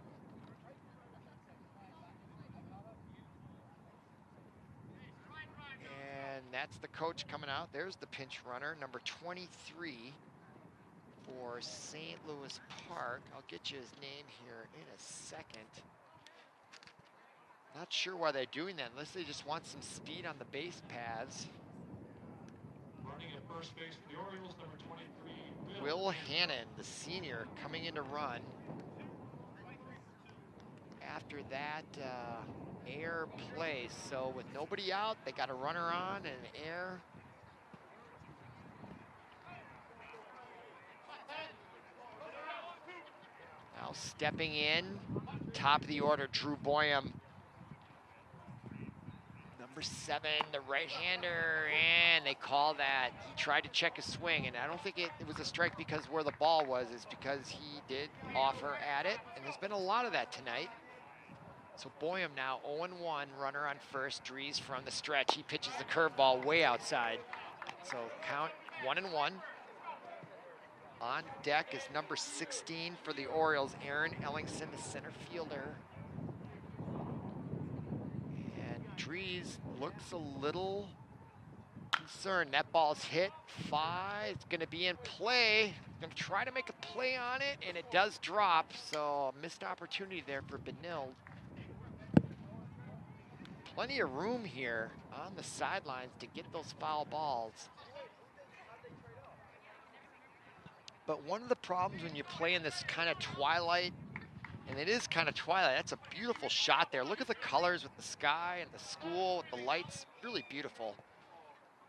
And that's the coach coming out. There's the pinch runner, number 23 for St. Louis Park. I'll get you his name here in a second. Not sure why they're doing that, unless they just want some speed on the base paths. Running at first base for the Orioles, number 23, Will Hannon, the senior, coming in to run. after that air play. So with nobody out, they got a runner on and an air. Now stepping in, top of the order, Drew Boyum. Number 7, the right-hander, and they call that. He tried to check his swing, and I don't think it was a strike because where the ball was, it's because he did offer at it, and there's been a lot of that tonight. So Boyum now 0-1, runner on first. Dries from the stretch. He pitches the curveball way outside. So count 1-1. On deck is number 16 for the Orioles, Aaron Ellingson, the center fielder. And Dries looks a little concerned. That ball's hit 5. It's going to be in play. Going to try to make a play on it, and it does drop. So a missed opportunity there for Benilde. Plenty of room here on the sidelines to get those foul balls. But one of the problems when you play in this kind of twilight, and it is kind of twilight, that's a beautiful shot there. Look at the colors with the sky and the school, with the lights, really beautiful.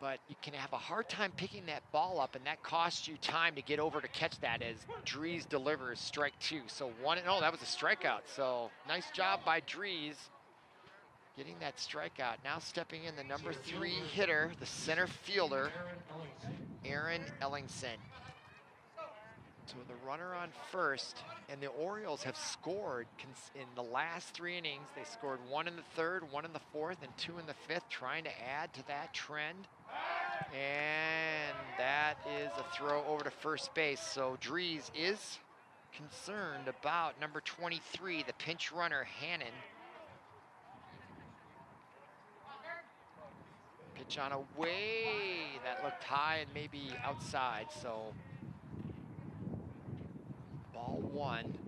But you can have a hard time picking that ball up, and that costs you time to get over to catch that as Dries delivers strike 2. So oh, that was a strikeout. So nice job by Dries getting that strikeout. Now stepping in the number 3 hitter, the center fielder, Aaron Ellingson. So the runner on first, and the Orioles have scored in the last 3 innings. They scored 1 in the 3rd, 1 in the 4th, and 2 in the 5th, trying to add to that trend. And that is a throw over to first base. So Dries is concerned about number 23, the pinch runner, Hannon. Pitch on a way that looked high and maybe outside, so ball 1.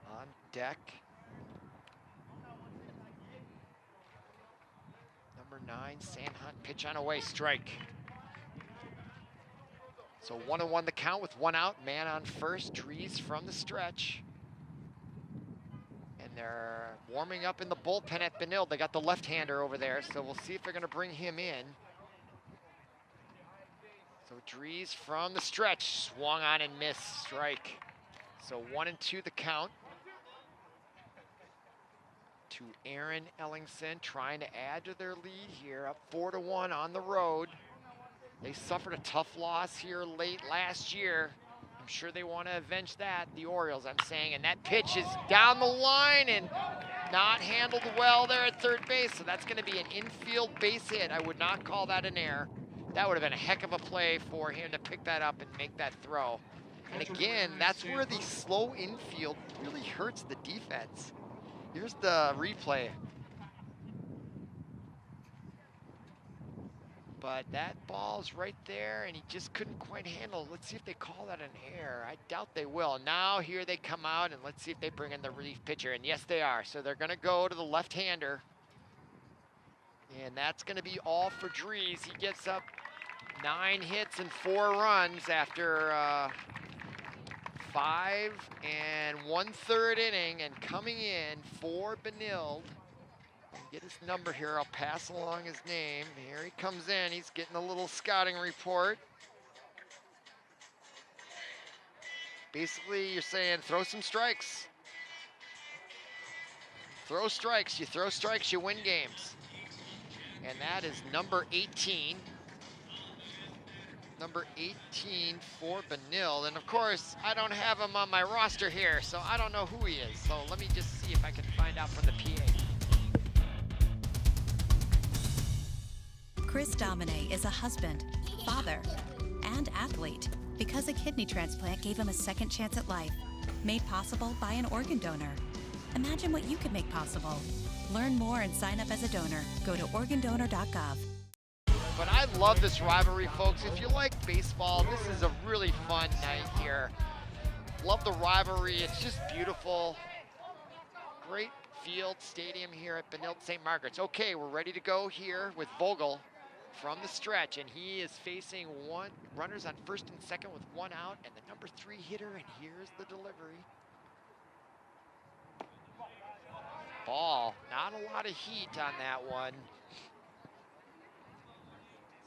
On deck, number 9, Sandhunt, pitch on a way, strike. So 1-1 the count with 1 out, man on first, Dries from the stretch. And they're warming up in the bullpen at Benilde. They got the left-hander over there, so we'll see if they're gonna bring him in. So Dries from the stretch, swung on and missed, strike. So 1-2 the count. To Aaron Ellingson, trying to add to their lead here, up 4-1 on the road. They suffered a tough loss here late last year. I'm sure they want to avenge that, the Orioles, I'm saying, and that pitch is down the line and not handled well there at third base, so that's gonna be an infield base hit. I would not call that an error. That would have been a heck of a play for him to pick that up and make that throw. And again, that's where the slow infield really hurts the defense. Here's the replay. But that ball's right there, and he just couldn't quite handle it. Let's see if they call that an error. I doubt they will. Now here they come out, and let's see if they bring in the relief pitcher. And yes, they are. So they're going to go to the left-hander. And that's going to be all for Dries. He gets up 9 hits and 4 runs after 5 1/3 inning, and coming in for Benilde. Get his number here, I'll pass along his name. Here he comes in, he's getting a little scouting report. Basically, you're saying throw some strikes. Throw strikes, you win games. And that is number 18. Number 18 for Benilde. And of course, I don't have him on my roster here, so I don't know who he is. So let me just see if I can find out from the PA. Chris Domine is a husband, father, and athlete because a kidney transplant gave him a second chance at life, made possible by an organ donor. Imagine what you could make possible. Learn more and sign up as a donor. Go to organdonor.gov. But I love this rivalry, folks. If you like baseball, this is a really fun night here. Love the rivalry. It's just beautiful. Great field stadium here at Benilde-St. Margaret's. Okay, we're ready to go here with Vogel. from the stretch, and he is facing runners on first and second with one out, and the number 3 hitter, and here's the delivery. Ball, not a lot of heat on that one.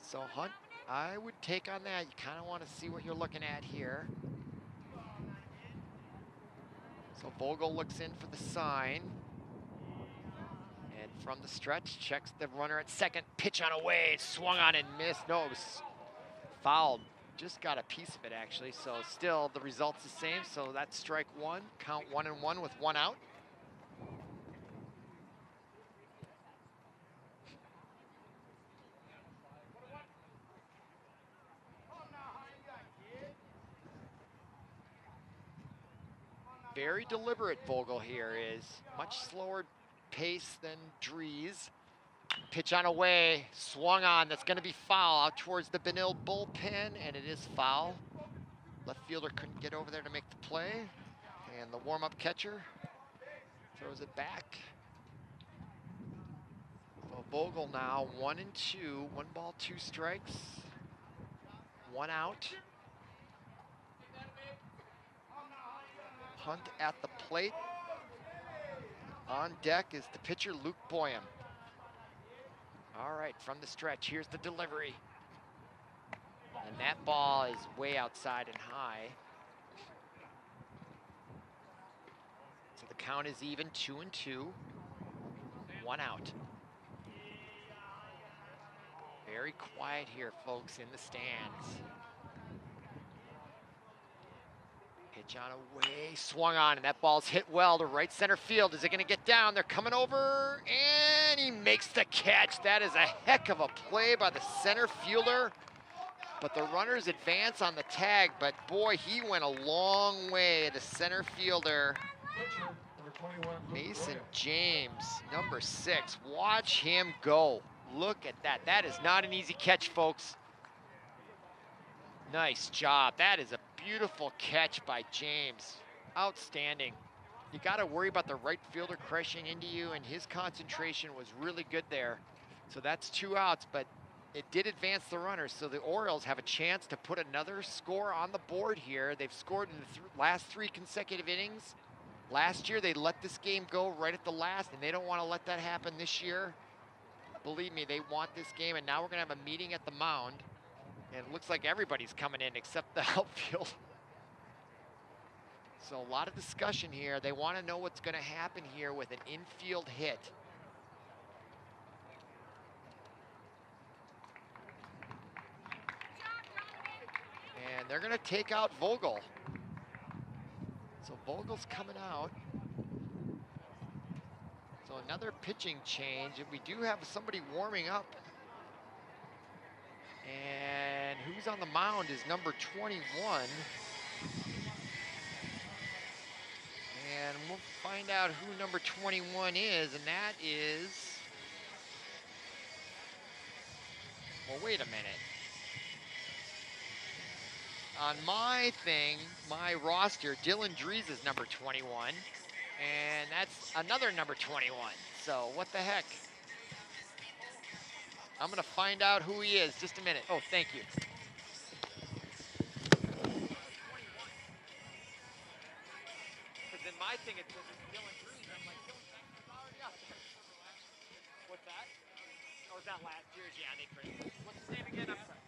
So Hunt, I would take on that. You kind of want to see what you're looking at here. So Vogel looks in for the sign. And from the stretch, checks the runner at second. Pitch on away, swung on and missed. No, it was fouled. Just got a piece of it, actually. So still, the result's the same. So that's strike one. Count 1-1 with one out. Very deliberate Vogel here, is much slower pace than Dries. Pitch on away, swung on, that's gonna be foul out towards the Benilde bullpen, and it is foul. Left fielder couldn't get over there to make the play, and the warm-up catcher throws it back. So Vogel now 1-2, 1 ball, 2 strikes, 1 out. Hunt at the plate. On deck is the pitcher, Luke Boyum. All right, from the stretch, here's the delivery. And that ball is way outside and high. So the count is even, 2-2, 1 out. Very quiet here, folks, in the stands. Pitch on away, swung on, and that ball's hit well to right center field. Is it gonna get down? They're coming over, and he makes the catch. That is a heck of a play by the center fielder. But the runners advance on the tag, but boy, he went a long way, the center fielder. Mason James, number 6. Watch him go. Look at that. That is not an easy catch, folks. Nice job. That is a beautiful catch by James. Outstanding. You got to worry about the right fielder crashing into you, and his concentration was really good there. So that's 2 outs, but it did advance the runners. So the Orioles have a chance to put another score on the board here. They've scored in the last 3 consecutive innings. Last year, they let this game go right at the last, and they don't want to let that happen this year. Believe me, they want this game, and now we're going to have a meeting at the mound. And it looks like everybody's coming in except the outfield. So a lot of discussion here. They want to know what's going to happen here with an infield hit. And they're going to take out Vogel. So Vogel's coming out. So another pitching change. And we do have somebody warming up. And who's on the mound is number 21. And we'll find out who number 21 is, and that is, well, wait a minute. On my thing, my roster, Dylan Dries is number 21, and that's another number 21. So what the heck? I'm gonna find out who he is, just a minute. Oh, thank you. Because in my thing it says it's Dylan Dries. I'm like, Dylan already out there. What's that? Oh, was that last year's? Yeah, they printed. What's his name again? I'm sorry.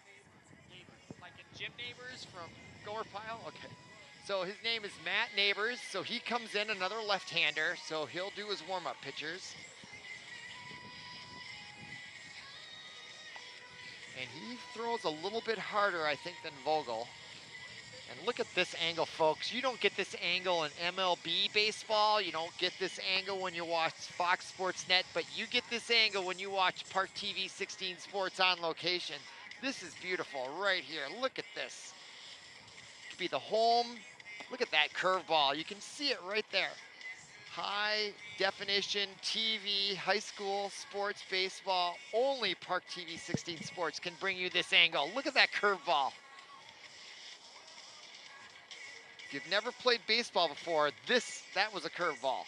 Neighbors. Like in Jim Neighbors from Goer Pile? Okay. So his name is Matt Neighbors. So he comes in, another left-hander. So he'll do his warm-up pitchers. And he throws a little bit harder, I think, than Vogel. And look at this angle, folks. You don't get this angle in MLB baseball. You don't get this angle when you watch Fox Sports Net, but you get this angle when you watch ParkTV 16 Sports on location. This is beautiful right here. Look at this. Could be the home. Look at that curveball. You can see it right there. High definition TV, high school sports baseball. Only ParkTV 16 Sports can bring you this angle. Look at that curveball. If you've never played baseball before, that was a curveball.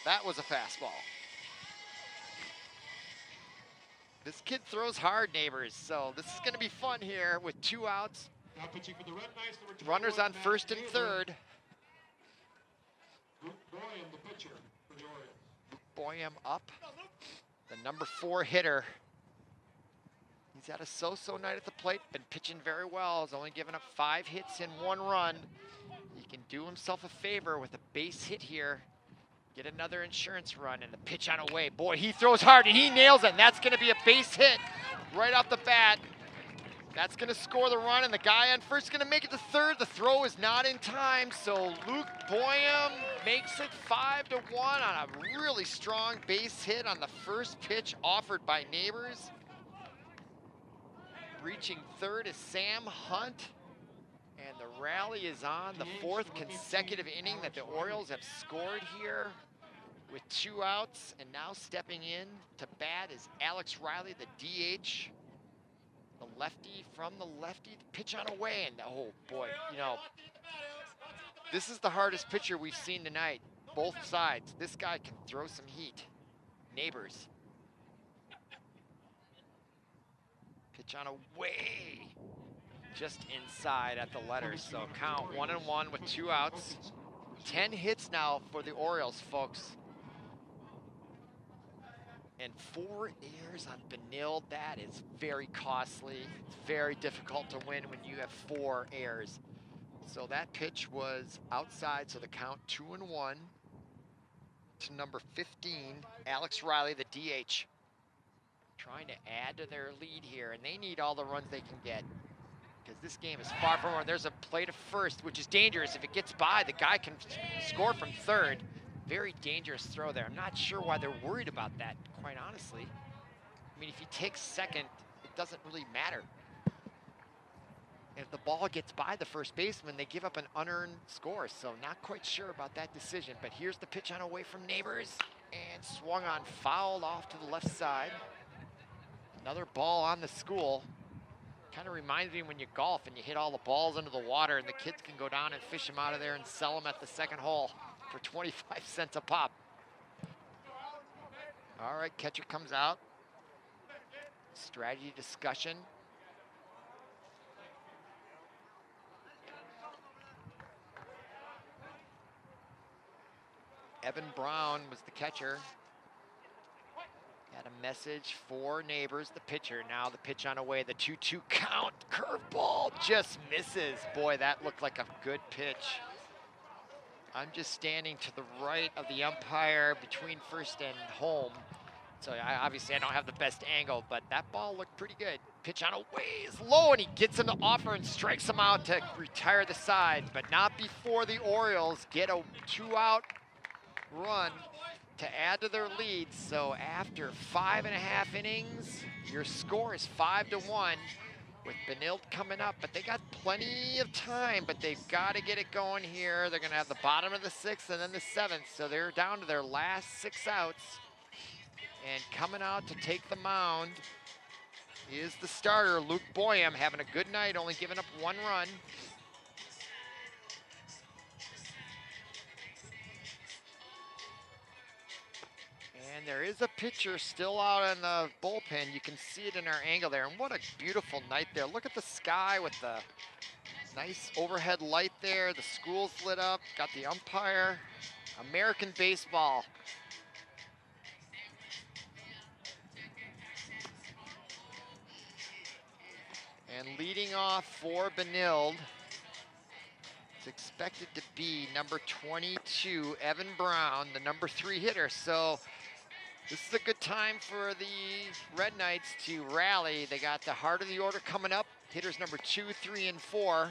That was a fastball. This kid throws hard, neighbors, so this is going to be fun here with 2 outs. Now pitching for the Red Knights, number Runners 21, on first and Matt third. Luke Boyum, the pitcher for the Orioles. Boyum up, the number 4 hitter. He's had a so-so night at the plate, been pitching very well. He's only given up 5 hits and 1 run. He can do himself a favor with a base hit here. Get another insurance run and the pitch on away. Boy, he throws hard and he nails it. And that's going to be a base hit right off the bat. That's going to score the run, and the guy on first is going to make it to third. The throw is not in time, so Luke Boyum makes it 5-1 on a really strong base hit on the first pitch offered by Neighbors. Reaching third is Sam Hunt, and the rally is on. The 4th consecutive inning that the Orioles have scored here with 2 outs, and now stepping in to bat is Alex Riley, the DH. The lefty from the lefty, the pitch on away, and oh boy, you know, this is the hardest pitcher we've seen tonight, both sides. This guy can throw some heat. Neighbors. Pitch on away, just inside at the letters, so count 1-1 with 2 outs. 10 hits now for the Orioles, folks. And 4 errors on Benilde. That is very costly. It's very difficult to win when you have 4 errors. So that pitch was outside, so the count 2-1 to number 15, Alex Riley, the DH. Trying to add to their lead here, and they need all the runs they can get because this game is far from over. There's a play to first, which is dangerous. If it gets by, the guy can score from third. Very dangerous throw there. I'm not sure why they're worried about that, quite honestly. I mean, if he takes second, it doesn't really matter. If the ball gets by the first baseman, they give up an unearned score, so not quite sure about that decision. But here's the pitch on away from Neighbors, and swung on, fouled off to the left side. Another ball on the school. Kind of reminds me when you golf and you hit all the balls into the water and the kids can go down and fish them out of there and sell them at the second hole for 25 cents a pop. All right, catcher comes out. Strategy discussion. Evan Brown was the catcher. Got a message for Neighbors, the pitcher. Now the pitch on away, the 2-2 count. Curveball just misses. Boy, that looked like a good pitch. I'm just standing to the right of the umpire between first and home. So obviously I don't have the best angle, but that ball looked pretty good. Pitch on away is low, and he gets him to offer and strikes him out to retire the side, but not before the Orioles get a 2-out run to add to their lead. So after 5.5 innings, your score is 5-1 with Benilde coming up, but they got plenty of time, but they've got to get it going here. They're gonna have the bottom of the 6th and then the 7th, so they're down to their last 6 outs. And coming out to take the mound is the starter, Luke Boyum, having a good night, only giving up 1 run. And there is a pitcher still out in the bullpen. You can see it in our angle there. And what a beautiful night there. Look at the sky with the nice overhead light there. The school's lit up, got the umpire. American baseball. And leading off for Benilde, it's expected to be number 22, Evan Brown, the number 3 hitter. So this is a good time for the Red Knights to rally. They got the heart of the order coming up. Hitters number 2, 3, and 4.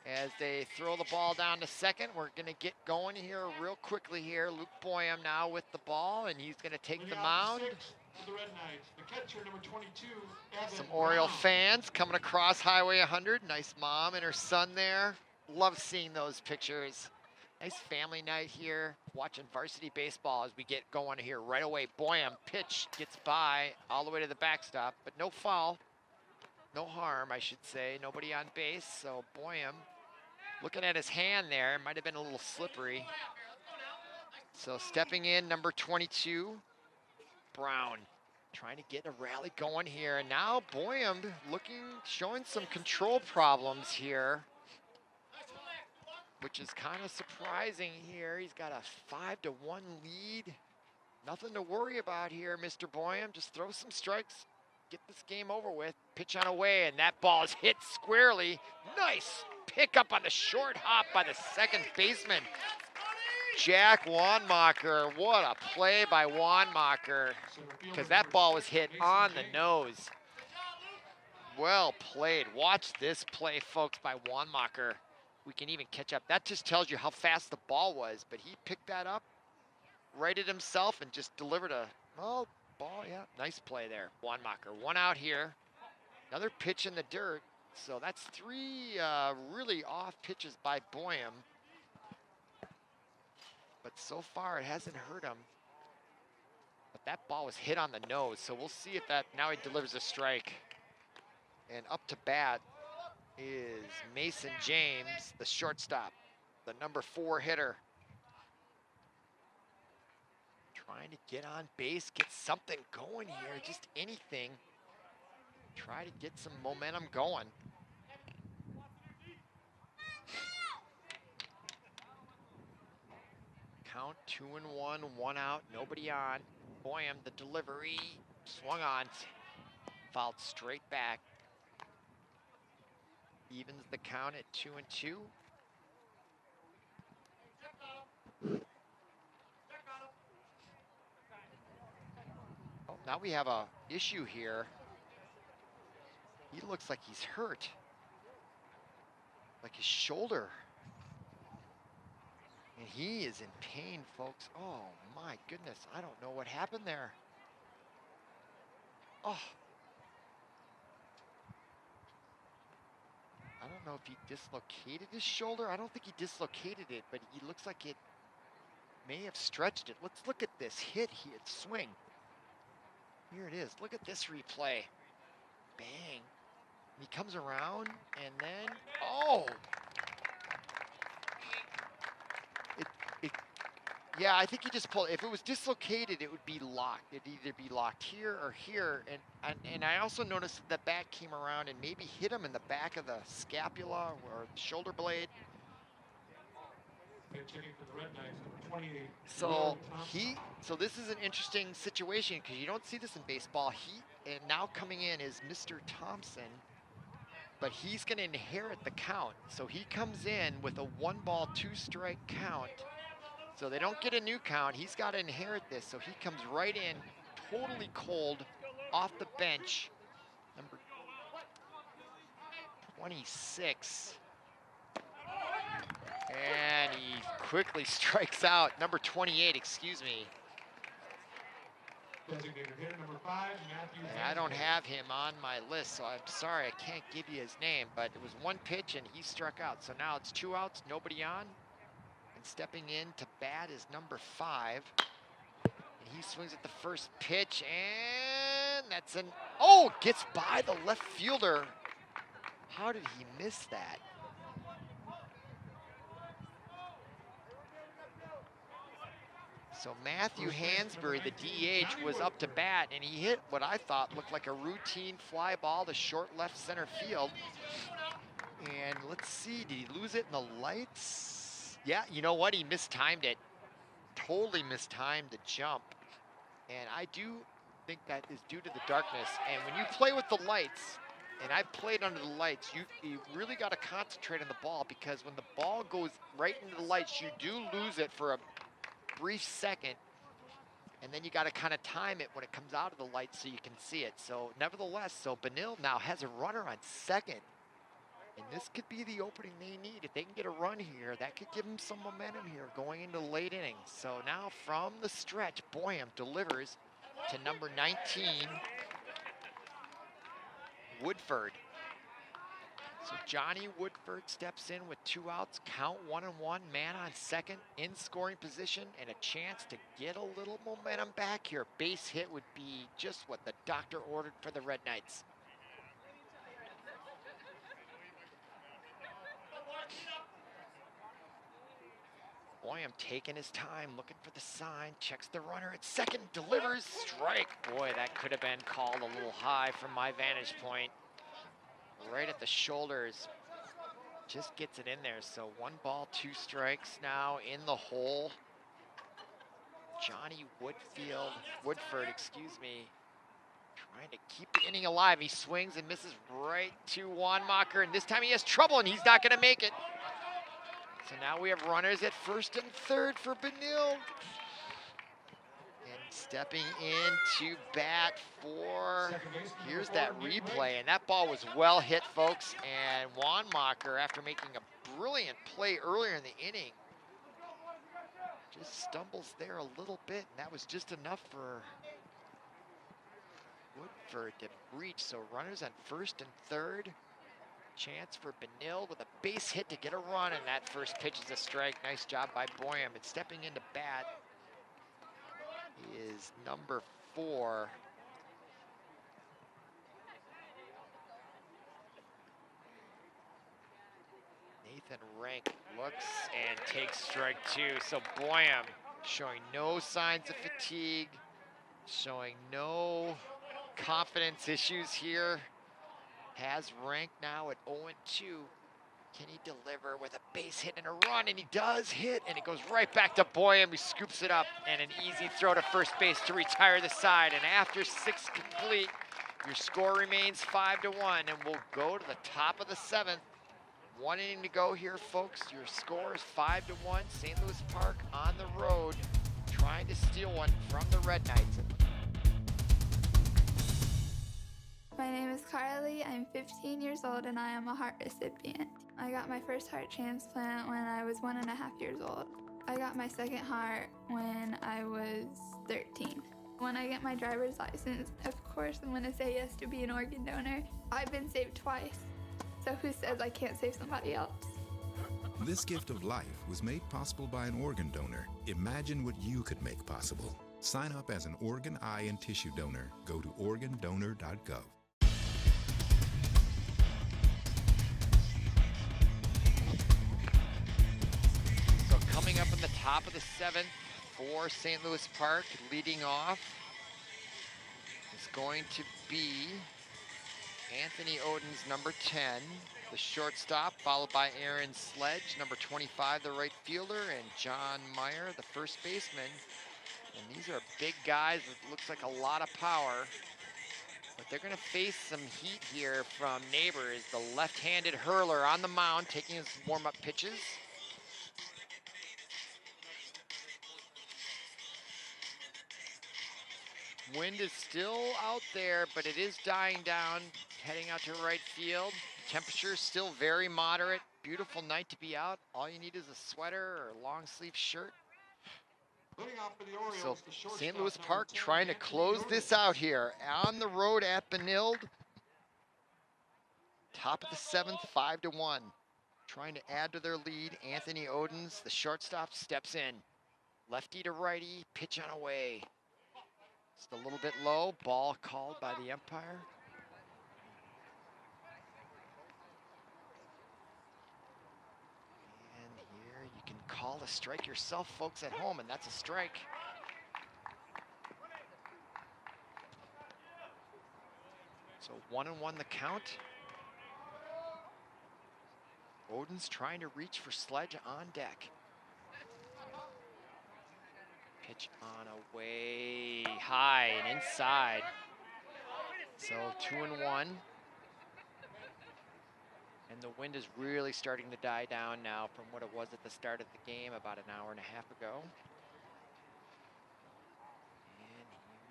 As they throw the ball down to second, we're gonna get going here real quickly here. Luke Boyum now with the ball, and he's gonna take the mound. The Red Knights, the catcher, number 22, Evan Some Oriole Brown. fans coming across Highway 100. Nice mom and her son there. Love seeing those pictures. Nice family night here, watching varsity baseball as we get going here right away. Boyum, pitch, gets by all the way to the backstop, but no foul. No harm, I should say. Nobody on base, so Boyum, looking at his hand there, might have been a little slippery. So stepping in, number 22, Brown. Trying to get a rally going here. And now Boyum showing some control problems here, which is kind of surprising here. He's got a 5-1 lead. Nothing to worry about here, Mr. Boyum. Just throw some strikes, get this game over with. Pitch on away, and that ball is hit squarely. Nice pickup on the short hop by the second baseman, Jack Wanmacher. What a play by Wanmacher, because that ball was hit on the nose. Well played. Watch this play, folks, by Wanmacher. We can even catch up. That just tells you how fast the ball was, but he picked that up, righted himself, and just delivered a, well, ball, yeah. Nice play there, Wanmacher. One out here. Another pitch in the dirt. So that's three really off pitches by Boyum. But so far, it hasn't hurt him. But that ball was hit on the nose, so we'll see if that, now he delivers a strike. And up to bat is Mason James, the shortstop, the number 4 hitter. Trying to get on base, get something going here, just anything. Try to get some momentum going. Count 2-1, 1 out, nobody on. Boyum, the delivery, swung on, fouled straight back. Evens the count at 2-2. Oh, now we have a issue here. He looks like he's hurt, like his shoulder. And he is in pain, folks. Oh my goodness, I don't know what happened there. Oh. I don't know if he dislocated his shoulder. I don't think he dislocated it, but he looks like it may have stretched it. Let's look at this hit here, swing. Here it is, look at this replay. Bang. He comes around and then, oh! Yeah, I think he just pulled. If it was dislocated, it would be locked. It'd either be locked here or here. And I also noticed that the bat came around and maybe hit him in the back of the scapula or shoulder blade. So this is an interesting situation because you don't see this in baseball. And now coming in is Mr. Thompson, but he's going to inherit the count. So he comes in with a 1-ball, 2-strike count. So they don't get a new count. He's got to inherit this. So he comes right in, totally cold, off the bench. Number 26. And he quickly strikes out. Number 28, excuse me. Designated hitter number 5, Matthew. And I don't have him on my list, so I'm sorry I can't give you his name, but it was 1 pitch and he struck out. So now it's 2 outs, nobody on. And stepping in to bat is number 5. And he swings at the first pitch, and that's an, oh, gets by the left fielder. How did he miss that? So Matthew Hansberry, the DH, was up to bat, and he hit what I thought looked like a routine fly ball to short left center field. And let's see, did he lose it in the lights? Yeah, you know what? He mistimed it. Totally mistimed the jump. And I do think that is due to the darkness. And when you play with the lights, and I've played under the lights, you really got to concentrate on the ball, because when the ball goes right into the lights, you do lose it for a brief second. And then you got to kind of time it when it comes out of the lights so you can see it. So nevertheless, so Benilde now has a runner on second. And this could be the opening they need. If they can get a run here, that could give them some momentum here going into late innings. So now from the stretch, Boyum delivers to number 19, Woodford. So Johnny Woodford steps in with 2 outs, count 1-1, man on second, in scoring position, and a chance to get a little momentum back here. Base hit would be just what the doctor ordered for the Red Knights. Boyum taking his time, looking for the sign, checks the runner at second, delivers, strike. Boy, that could have been called a little high from my vantage point. Right at the shoulders, just gets it in there. So 1 ball, 2 strikes now in the hole. Johnny Woodford, excuse me, trying to keep the inning alive. He swings and misses right to Wanmacher, and this time he has trouble and he's not gonna make it. So now we have runners at first and third for Benilde. And stepping in to bat for, here's that replay, and that ball was well hit, folks. And Wanmacher, after making a brilliant play earlier in the inning, just stumbles there a little bit, and that was just enough for Woodford to reach. So runners on first and third. Chance for Benilde with a base hit to get a run, and that first pitch is a strike. Nice job by Boyum. And stepping into bat is number 4. Nathan Rank looks and takes strike 2. So Boyum showing no signs of fatigue, showing no confidence issues here. Has Rank now at 0-2. Can he deliver with a base hit and a run? And he does hit, and it goes right back to Boyum. He scoops it up, and an easy throw to first base to retire the side. And after 6 complete, your score remains 5-1, and we'll go to the top of the 7th. 1 inning to go here, folks. Your score is 5-1. St. Louis Park on the road, trying to steal one from the Red Knights. My name is Carly. I'm 15 years old and I am a heart recipient. I got my first heart transplant when I was 1.5 years old. I got my second heart when I was 13. When I get my driver's license, of course I'm going to say yes to be an organ donor. I've been saved twice, so who says I can't save somebody else? This gift of life was made possible by an organ donor. Imagine what you could make possible. Sign up as an organ, eye, and tissue donor. Go to organdonor.gov. Coming up in the top of the 7th for St. Louis Park, leading off is going to be Anthony Oden's number 10, the shortstop, followed by Aaron Sledge, number 25, the right fielder, and John Meyer, the first baseman. And these are big guys with looks like a lot of power, but they're going to face some heat here from Neighbors, the left-handed hurler on the mound, taking his warm-up pitches. Wind is still out there, but it is dying down, heading out to right field. Temperature still very moderate. Beautiful night to be out. All you need is a sweater or a long sleeve shirt. So St. Louis Park trying to close this out here on the road at Benilde. Top of the 7th, 5-1. Trying to add to their lead. Anthony Odens, the shortstop, steps in. Lefty to righty, pitch on away. Just a little bit low, ball called by the umpire. And here you can call a strike yourself, folks, at home, and that's a strike. So 1-1 the count. Oden's trying to reach for Sledge on deck. Pitch on a way high and inside. So 2-1. And the wind is really starting to die down now from what it was at the start of the game about an hour and a half ago. And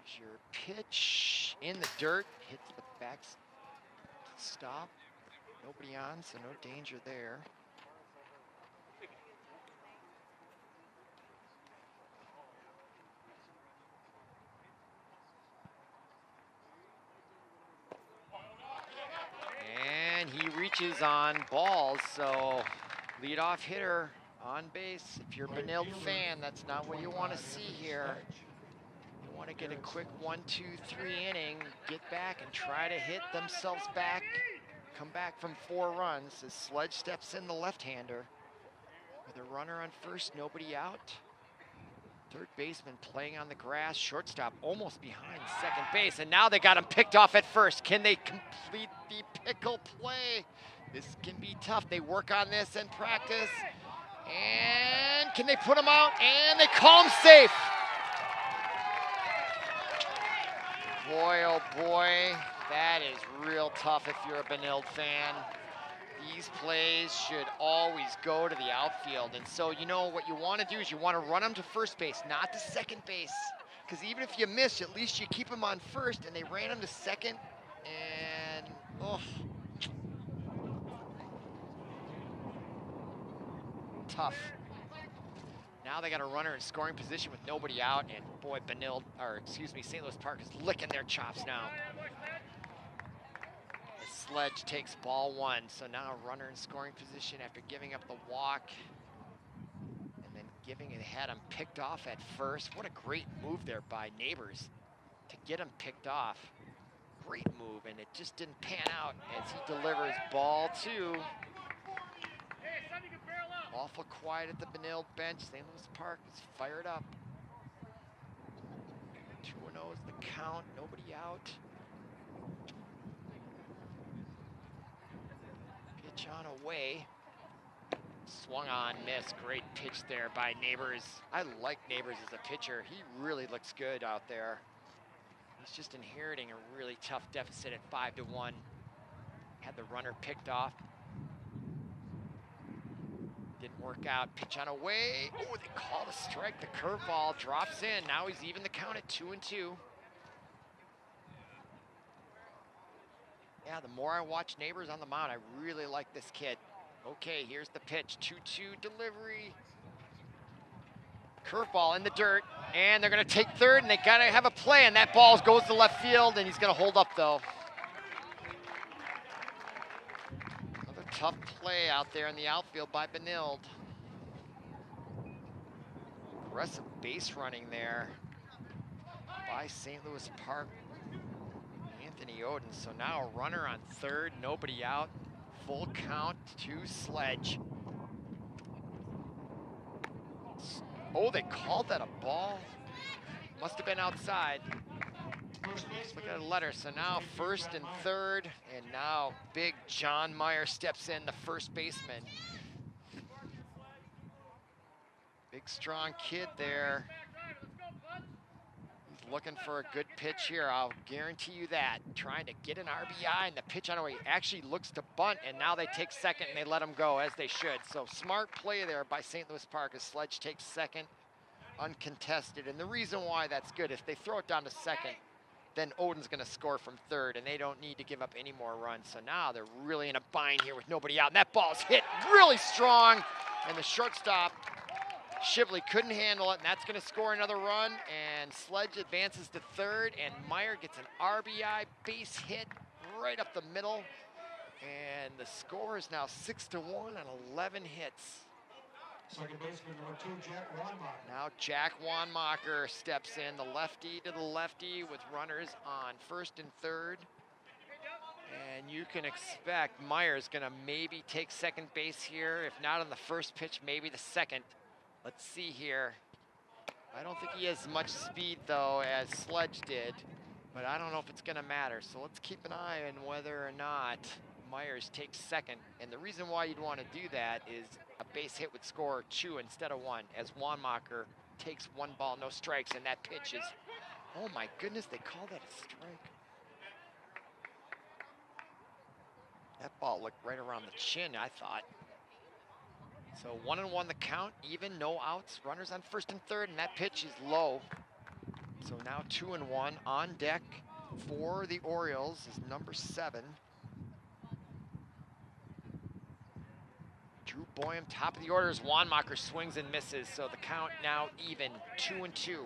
here's your pitch in the dirt. Hits the back stop. Nobody on, so no danger there. And he reaches on balls, so leadoff hitter on base. If you're a Benilde fan, that's not what you want to see here. You want to get a quick 1, 2, 3 inning, get back and try to hit themselves back, come back from 4 runs as Sledge steps in, the left-hander. With a runner on first, nobody out. Third baseman playing on the grass. Shortstop almost behind second base. And now they got him picked off at first. Can they complete the pickle play? This can be tough. They work on this in practice. And can they put him out? And they call him safe. Boy, oh boy, that is real tough if you're a Benilde fan. These plays should always go to the outfield. And so, you know, what you want to do is you want to run them to first base, not to second base. Because even if you miss, at least you keep them on first, and they ran them to second. And, oh. Tough. Now they got a runner in scoring position with nobody out, and boy, St. Louis Park is licking their chops now. The Sledge takes ball one, so now a runner in scoring position after giving up the walk, and then had him picked off at first. What a great move there by Neighbors to get him picked off. Great move, and it just didn't pan out as he delivers ball two. Awful quiet at the Benilde bench. St. Louis Park is fired up. 2-0 is the count, nobody out. Pitch on away. Swung on, missed. Great pitch there by Neighbors. I like Neighbors as a pitcher. He really looks good out there. He's just inheriting a really tough deficit at 5-1. Had the runner picked off. Didn't work out. Pitch on away. Oh, they called a strike. The curveball drops in. Now he's even the count at 2-2. Yeah, the more I watch Neighbors on the mound, I really like this kid. Okay, here's the pitch. 2-2 delivery. Curveball in the dirt, and they're going to take third, and they got to have a play, and that ball goes to left field, and he's going to hold up, though. Another tough play out there in the outfield by Benilde. Aggressive base running there by St. Louis Park. Anthony Oden. So now a runner on third, nobody out. Full count to Sledge. Oh, they called that a ball. Must have been outside. Let's look at a letter. So now first and third, and now big John Meyer steps in, the first baseman. Big strong kid there. He's looking for a good pitch here, I'll guarantee you that. Trying to get an RBI, and the pitch on the way actually looks to bunt, and now they take second and they let him go, as they should. So smart play there by St. Louis Park as Sledge takes second, uncontested. And the reason why that's good, if they throw it down to second, then Oden's gonna score from third, and they don't need to give up any more runs. So now they're really in a bind here with nobody out, and that ball's hit really strong, and the shortstop, Shibley, couldn't handle it, and that's going to score another run, and Sledge advances to third, and Meyer gets an RBI base hit right up the middle, and the score is now 6-1 on 11 hits. Second baseman, number 2, Jack Wanmacher. Now Jack Wanmacher steps in, the lefty to the lefty with runners on first and third. And you can expect Meyer's going to maybe take second base here, if not on the first pitch, maybe the second. Let's see here. I don't think he has as much speed, though, as Sledge did, but I don't know if it's going to matter. So let's keep an eye on whether or not Myers takes second. And the reason why you'd want to do that is a base hit would score 2 instead of 1, as Wanmacher takes 1 ball, no strikes, and that pitch is, oh my goodness, they call that a strike. That ball looked right around the chin, I thought. So 1-1 the count, even, no outs, runners on first and third, and that pitch is low. So now 2-1 on deck for the Orioles is number 7. Drew Boyum, top of the order as Wanmacher swings and misses. So the count now even, 2-2.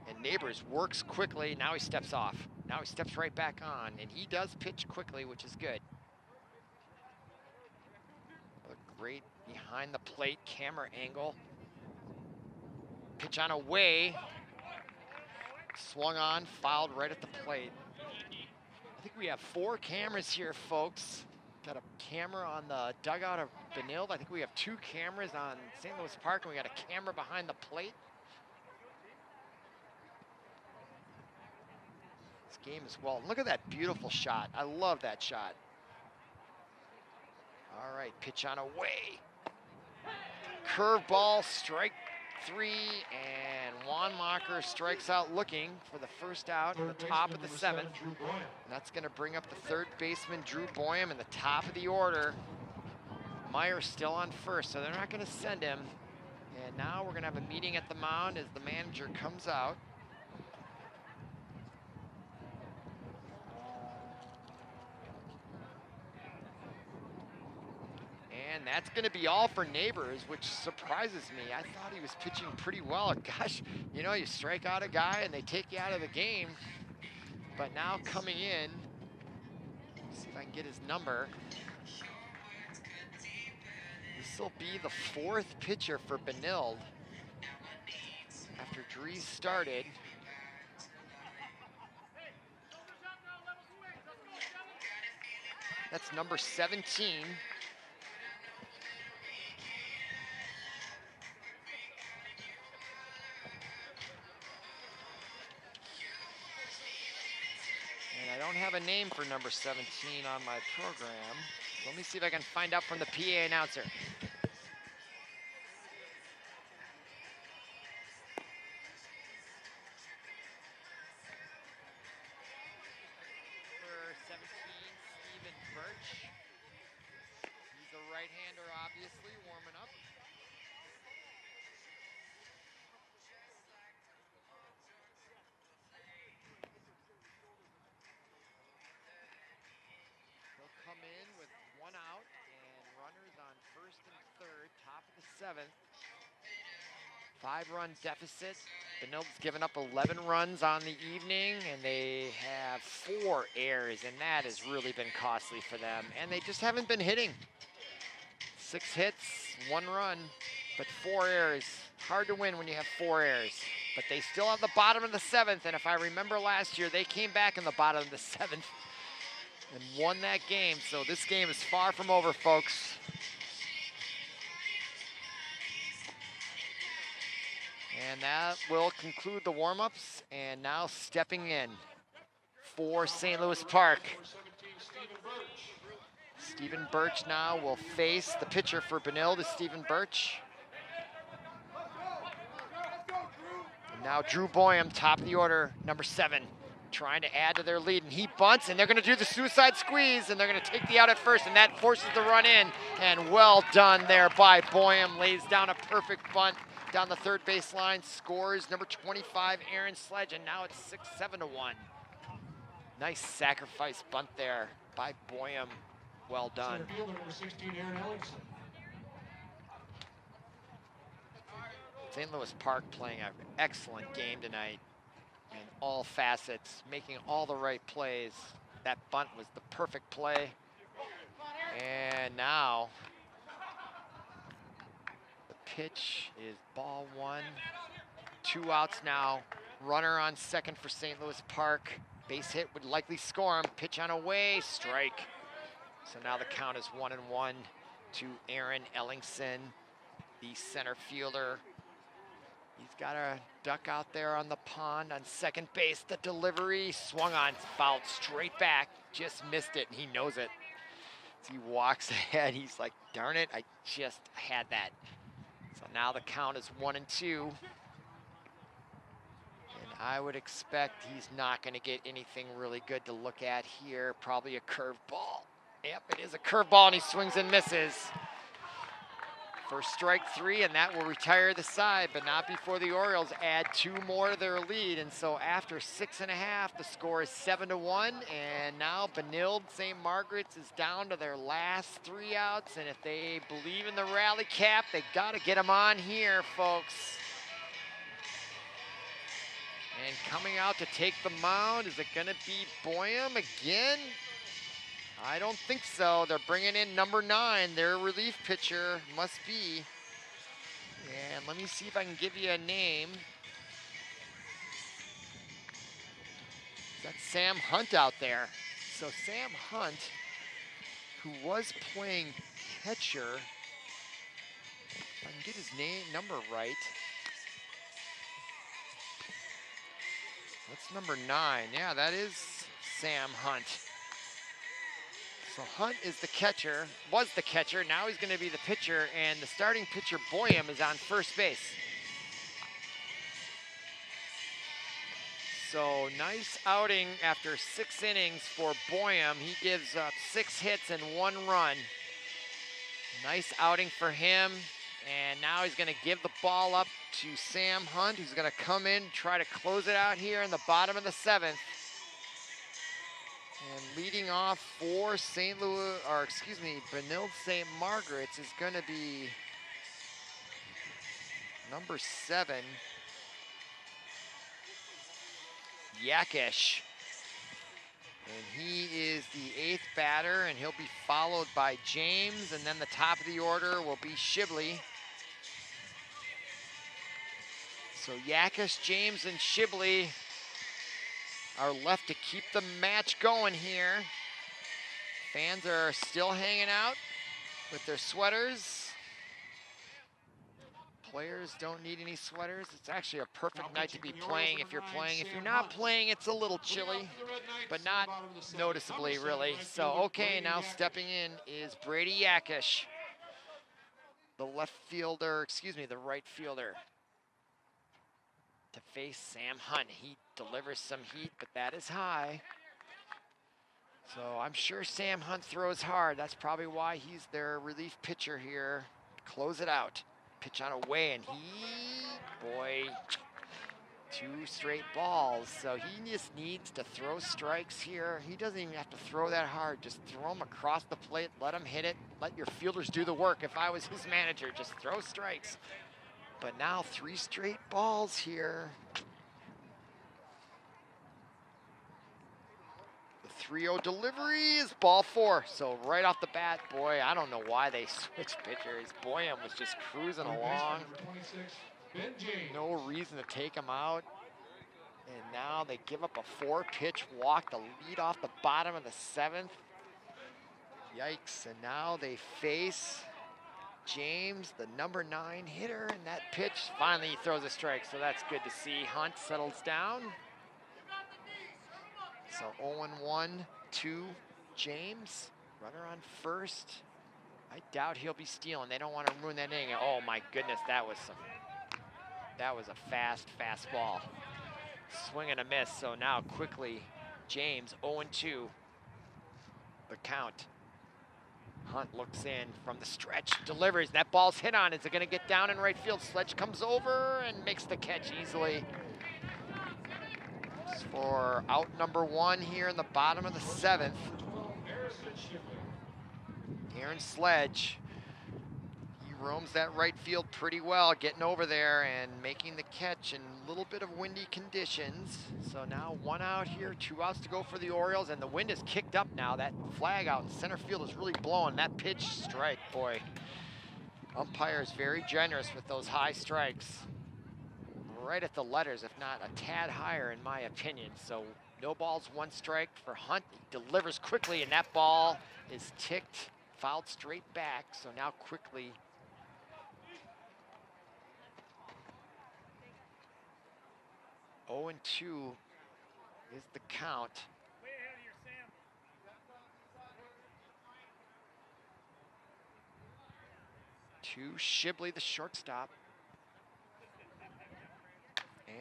And Neighbors works quickly, now he steps off. Now he steps right back on, and he does pitch quickly, which is good. Great behind the plate camera angle. Pitch on away. Swung on, fouled right at the plate. I think we have 4 cameras here, folks. Got a camera on the dugout of Benilde. I think we have 2 cameras on St. Louis Park, and we got a camera behind the plate. This game is well. Look at that beautiful shot. I love that shot. All right, pitch on away. Curveball, strike 3, and Wanmacher strikes out looking for the first out at the top of the 7th. And that's going to bring up the 3rd baseman, Drew Boyum, in the top of the order. Meyer's still on first, so they're not going to send him. And now we're going to have a meeting at the mound as the manager comes out. And that's going to be all for Neighbors, which surprises me. I thought he was pitching pretty well. Gosh, you know, you strike out a guy and they take you out of the game. But now coming in, see if I can get his number. This will be the 4th pitcher for Benilde after Dries started. That's number 17. And I don't have a name for number 17 on my program. Let me see if I can find out from the PA announcer. Number 17, Stephen Birch. He's a right-hander, obviously, warming up. He'll come in with 1 out and runners on 1st and 3rd, top of the 7th. 5-run deficit. Benilde's given up 11 runs on the evening, and they have 4 errors, and that has really been costly for them. And they just haven't been hitting. 6 hits, 1 run, but 4 errors. Hard to win when you have 4 errors. But they still have the bottom of the 7th, and if I remember last year, they came back in the bottom of the 7th and won that game. So this game is far from over, folks. And that will conclude the warm-ups. And now stepping in for St. Louis Park, Stephen Birch now will face the pitcher for Benilde is Stephen Birch. And now Drew Boyum, top of the order, number 7, trying to add to their lead. And he bunts, and they're going to do the suicide squeeze, and they're going to take the out at first, and that forces the run in. And well done there by Boyum. Lays down a perfect bunt down the 3rd baseline, scores number 25, Aaron Sledge, and now it's 6-7-1. Nice sacrifice bunt there by Boyum. Well done. Center fielder, number 16, Aaron Ellingson. St. Louis Park playing an excellent game tonight in all facets, making all the right plays. That bunt was the perfect play. And now the pitch is ball 1. 2 outs now. Runner on 2nd for St. Louis Park. Base hit would likely score him. Pitch on away, strike. So now the count is 1-1 to Aaron Ellingson, the center fielder. He's got a duck out there on the pond on 2nd base. The delivery swung on, fouled straight back. Just missed it, and he knows it. As he walks ahead, he's like, darn it, I just had that. So now the count is 1-2. And I would expect he's not going to get anything really good to look at here. Probably a curveball. Yep, it is a curveball, and he swings and misses. For strike 3, and that will retire the side, but not before the Orioles add 2 more to their lead. And so after 6.5, the score is 7-1, and now Benilde-St. Margaret's is down to their last 3 outs, and if they believe in the rally cap, they got to get them on here, folks. And coming out to take the mound, is it going to be Boyum again? I don't think so. They're bringing in number 9, their relief pitcher, must be. And let me see if I can give you a name. That's Sam Hunt out there. So Sam Hunt, who was playing catcher. If I can get his number right. That's number 9. Yeah, that is Sam Hunt. So Hunt is the catcher, was the catcher, now he's gonna be the pitcher, and the starting pitcher, Boyum, is on first base. So nice outing after 6 innings for Boyum. He gives up 6 hits and 1 run. Nice outing for him. And now he's gonna give the ball up to Sam Hunt, who's gonna come in, try to close it out here in the bottom of the 7th. And leading off for Benilde-St. Margaret's is gonna be number 7, Yakish. And he is the 8th batter, and he'll be followed by James, and then the top of the order will be Shibley. So Yakish, James, and Shibley are left to keep the match going here. Fans are still hanging out with their sweaters. Players don't need any sweaters. It's actually a perfect night to be playing if you're playing. If you're not playing, it's a little chilly, but not noticeably really. So, okay, now stepping in is Brady Yakish, the the right fielder, to face Sam Hunt. He delivers some heat, but that is high. So I'm sure Sam Hunt throws hard. That's probably why he's their relief pitcher here. Close it out. Pitch on away, and boy, 2 straight balls. So he just needs to throw strikes here. He doesn't even have to throw that hard. Just throw them across the plate, let him hit it, let your fielders do the work. If I was his manager, just throw strikes. But now 3 straight balls here. The 3-0 delivery is ball 4. So right off the bat, boy, I don't know why they switched pitchers. Boyum was just cruising along. No reason to take him out. And now they give up a 4-pitch walk to lead off the bottom of the 7th. Yikes, and now they face James, the number 9 hitter, and that pitch, finally he throws a strike, so that's good to see. Hunt settles down. So 0-1 to James, runner on first. I doubt he'll be stealing. They don't want to ruin that inning. Oh my goodness, that was a fast fastball. Swing and a miss, so now quickly, James 0-2, the count. Hunt looks in from the stretch, delivers, that ball's hit on. Is it gonna get down in right field? Sledge comes over and makes the catch easily. For out number 1 here in the bottom of the 7th. Aaron Sledge, he roams that right field pretty well, getting over there and making the catch in a little bit of windy conditions. So now 1 out here, 2 outs to go for the Orioles, and the wind is kicked up now. That flag out in center field is really blowing. That pitch strike, boy. Umpire is very generous with those high strikes. Right at the letters, if not a tad higher in my opinion. So no balls, 1 strike for Hunt. He delivers quickly, and that ball is ticked, fouled straight back. So now quickly, oh and 2 is the count. To Shibley, the shortstop.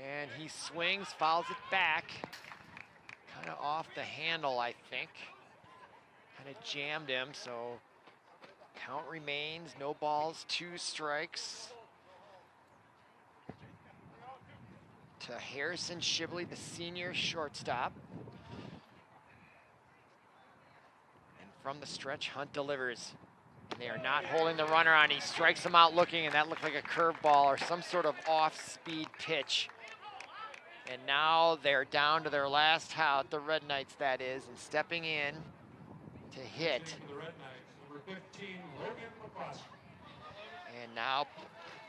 And he swings, fouls it back. Kind of off the handle, I think. Kind of jammed him, so count remains. No balls, 2 strikes. To Harrison Shibley, the senior shortstop. And from the stretch, Hunt delivers. And they are not holding the runner on. He strikes him out looking, and that looked like a curveball or some sort of off-speed pitch. And now they're down to their last out, the Red Knights that is, and stepping in to hit. And now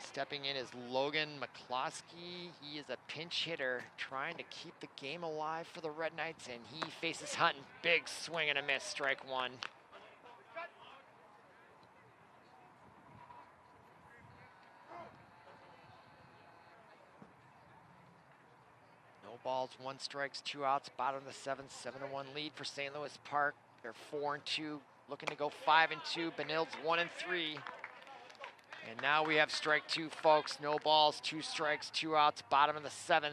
stepping in is Logan McCloskey. He is a pinch hitter trying to keep the game alive for the Red Knights, and he faces Hunt. Big swing and a miss, strike 1. No balls, 1 strikes, 2 outs, bottom of the 7th, 7-1 lead for St. Louis Park. They're 4-2, looking to go 5-2. Benilde's 1-3. And now we have strike 2, folks. No balls, 2 strikes, 2 outs, bottom of the 7th.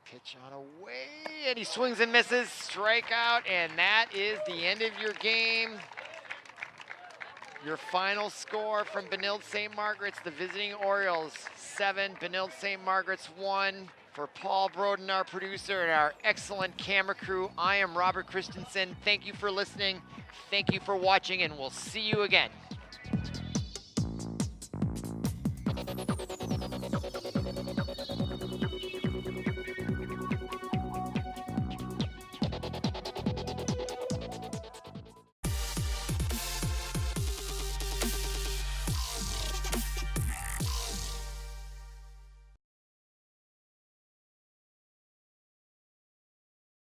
Pitch on a way, and he swings and misses. Strikeout, and that is the end of your game. Your final score from Benilde-St. Margaret's, the visiting Orioles 7, Benilde-St. Margaret's 1. For Paul Broden, our producer, and our excellent camera crew, I am Robert Christensen. Thank you for listening. Thank you for watching, and we'll see you again.